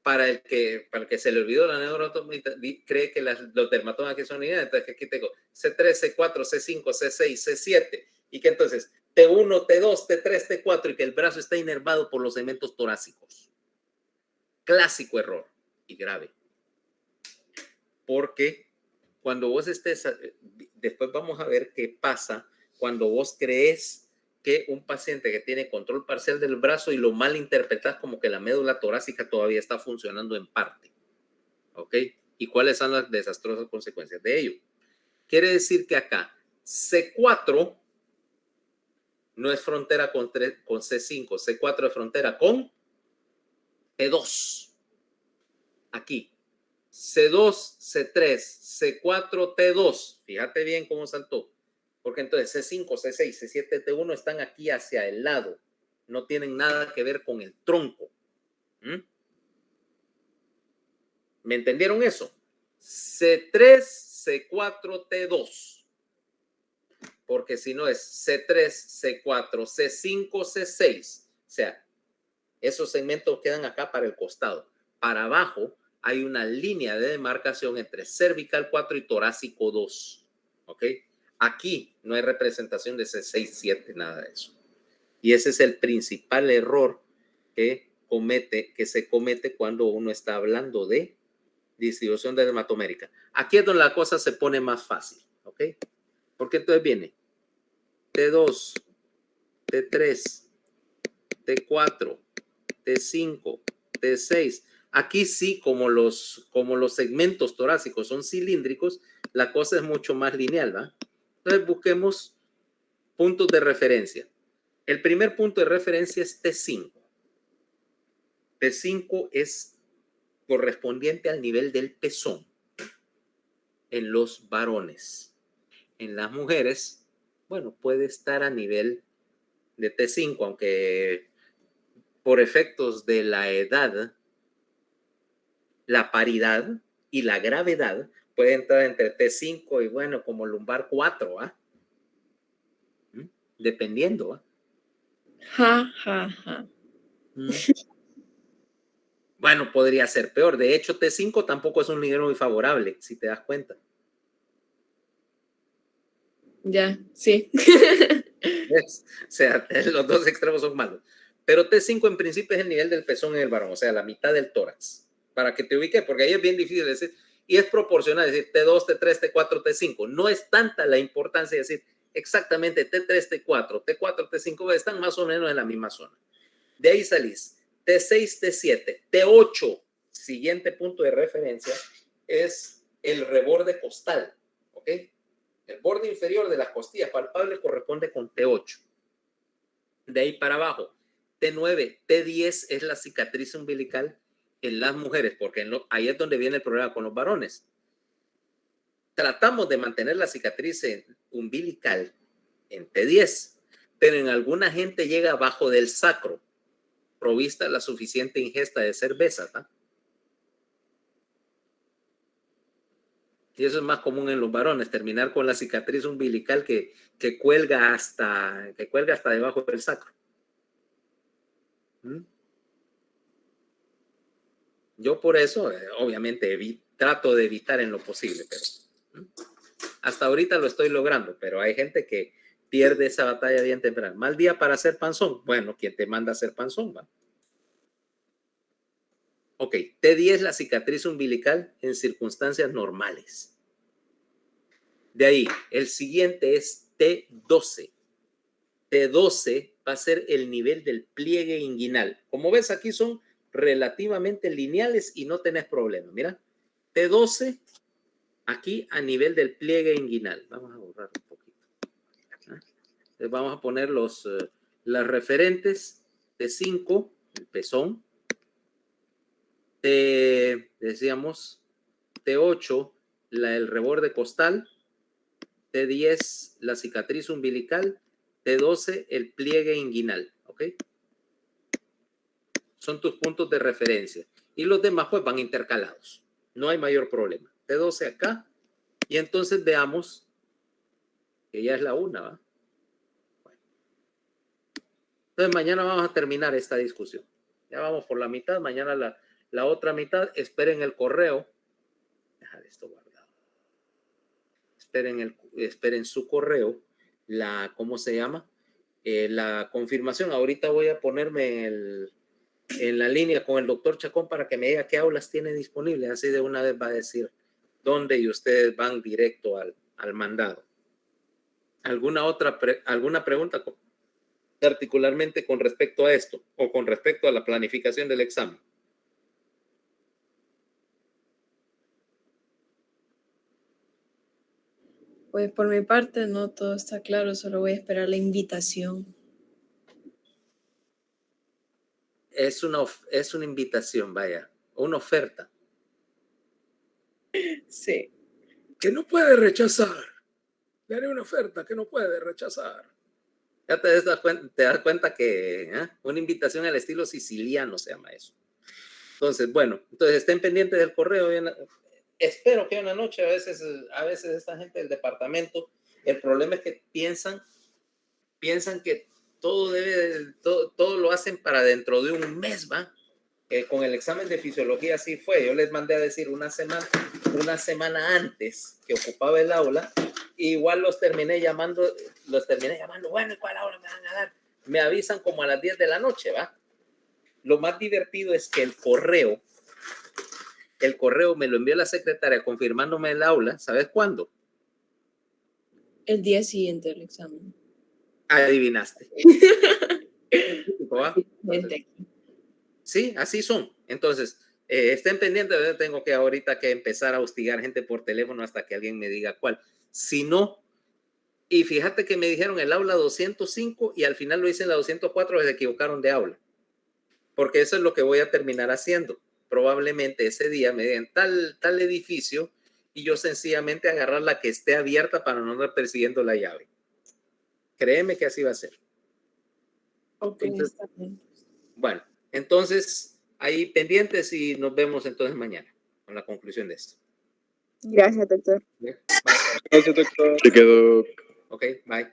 para el que se le olvidó la neurotomita, cree que los dermatomas aquí son lineales. Entonces aquí tengo C3, C4, C5, C6, C7 y que entonces T1, T2, T3, T4 y que el brazo está inervado por los segmentos torácicos. Clásico error y grave. Porque cuando vos estés, después vamos a ver qué pasa cuando vos crees que un paciente que tiene control parcial del brazo y lo mal interpretas como que la médula torácica todavía está funcionando en parte. ¿Ok? ¿Y cuáles son las desastrosas consecuencias de ello? Quiere decir que acá C4 no es frontera con C5, C4 es frontera con T2. Aquí. C2, C3, C4, T2. Fíjate bien cómo saltó. Porque entonces C5, C6, C7, T1 están aquí hacia el lado. No tienen nada que ver con el tronco. ¿Me entendieron eso? C3, C4, T2. Porque si no es C3, C4, C5, C6. O sea, esos segmentos quedan acá para el costado. Para abajo hay una línea de demarcación entre cervical 4 y torácico 2. ¿Ok? Aquí no hay representación de C6, 7, nada de eso. Y ese es el principal error que se comete cuando uno está hablando de distribución dermatomérica. Aquí es donde la cosa se pone más fácil. ¿Ok? Porque entonces viene T2, T3, T4, T5, T6. Aquí sí, como los segmentos torácicos son cilíndricos, la cosa es mucho más lineal, ¿va? Entonces busquemos puntos de referencia. El primer punto de referencia es T5. T5 es correspondiente al nivel del pezón en los varones. En las mujeres, bueno, puede estar a nivel de T5, aunque por efectos de la edad, la paridad y la gravedad puede entrar entre T5 y bueno, como lumbar 4, ¿ah? Dependiendo, ¿ah? Ja, ja, ja. Bueno, podría ser peor. De hecho, T5 tampoco es un nivel muy favorable, si te das cuenta. Ya, sí. ¿Ves? O sea, los dos extremos son malos. Pero T5 en principio es el nivel del pezón en el varón, o sea, la mitad del tórax. Para que te ubiques, porque ahí es bien difícil decir, y es proporcional, decir T2, T3, T4, T5. No es tanta la importancia de decir exactamente T3, T4, T4, T5, están más o menos en la misma zona. De ahí salís T6, T7, T8, siguiente punto de referencia, es el reborde costal, ¿ok? El borde inferior de las costillas palpables corresponde con T8. De ahí para abajo, T9, T10 es la cicatriz umbilical en las mujeres, porque ahí es donde viene el problema con los varones. Tratamos de mantener la cicatriz umbilical en T10, pero en alguna gente llega abajo del sacro, provista la suficiente ingesta de cerveza, ¿tá? Y eso es más común en los varones, terminar con la cicatriz umbilical que cuelga hasta debajo del sacro. Yo por eso, obviamente, trato de evitar en lo posible, pero hasta ahorita lo estoy logrando, pero hay gente que pierde esa batalla bien temprano. Mal día para hacer panzón. Bueno, ¿quién te manda a hacer panzón, va? Ok, T10 la cicatriz umbilical en circunstancias normales. De ahí, el siguiente es T12. T12 va a ser el nivel del pliegue inguinal. Como ves, aquí son relativamente lineales y no tenés problema. Mira, T12 aquí a nivel del pliegue inguinal. Vamos a borrar un poquito. Entonces vamos a poner las referentes T5, el pezón. Decíamos T8, el reborde costal. T10, la cicatriz umbilical. T12, el pliegue inguinal. ¿Ok? Son tus puntos de referencia. Y los demás pues van intercalados. No hay mayor problema. T12 acá. Y entonces veamos que ya es la 1, ¿va? Bueno. Entonces mañana vamos a terminar esta discusión. Ya vamos por la mitad. Mañana la otra mitad. Esperen el correo. Dejar esto guardado. Esperen su correo. ¿Cómo se llama? La confirmación. Ahorita voy a ponerme en la línea con el doctor Chacón para que me diga qué aulas tiene disponible. Así de una vez va a decir dónde y ustedes van directo al mandado. ¿Alguna pregunta particularmente con respecto a esto o con respecto a la planificación del examen? Pues por mi parte no todo está claro, solo voy a esperar la invitación. Es una invitación, vaya, una oferta. Sí. Que no puede rechazar. Le haré una oferta que no puede rechazar. Ya te das cuenta que una invitación al estilo siciliano se llama eso. Entonces, bueno, estén pendientes del correo. Espero que una noche, a veces esta gente del departamento, el problema es que piensan que todo lo hacen para dentro de un mes, ¿va? Con el examen de fisiología así fue. Yo les mandé a decir una semana antes que ocupaba el aula. Igual los terminé llamando, bueno, ¿y cuál aula me van a dar? Me avisan como a las 10 de la noche, ¿va? Lo más divertido es que el correo me lo envió la secretaria confirmándome el aula. ¿Sabes cuándo? El día siguiente del examen. Adivinaste. Gente. Sí, así son. Entonces, estén pendientes. Yo tengo que ahorita que empezar a hostigar gente por teléfono hasta que alguien me diga cuál. Si no, y fíjate que me dijeron el aula 205 y al final lo hice en la 204, se equivocaron de aula. Porque eso es lo que voy a terminar haciendo. Probablemente ese día me den tal edificio y yo sencillamente agarrar la que esté abierta para no andar persiguiendo la llave. Créeme que así va a ser. Ok, Entonces, está bien. bueno, entonces ahí pendientes y nos vemos entonces mañana con la conclusión de esto. Gracias, doctor. Bye. Gracias, doctor. Se quedó. Ok, bye.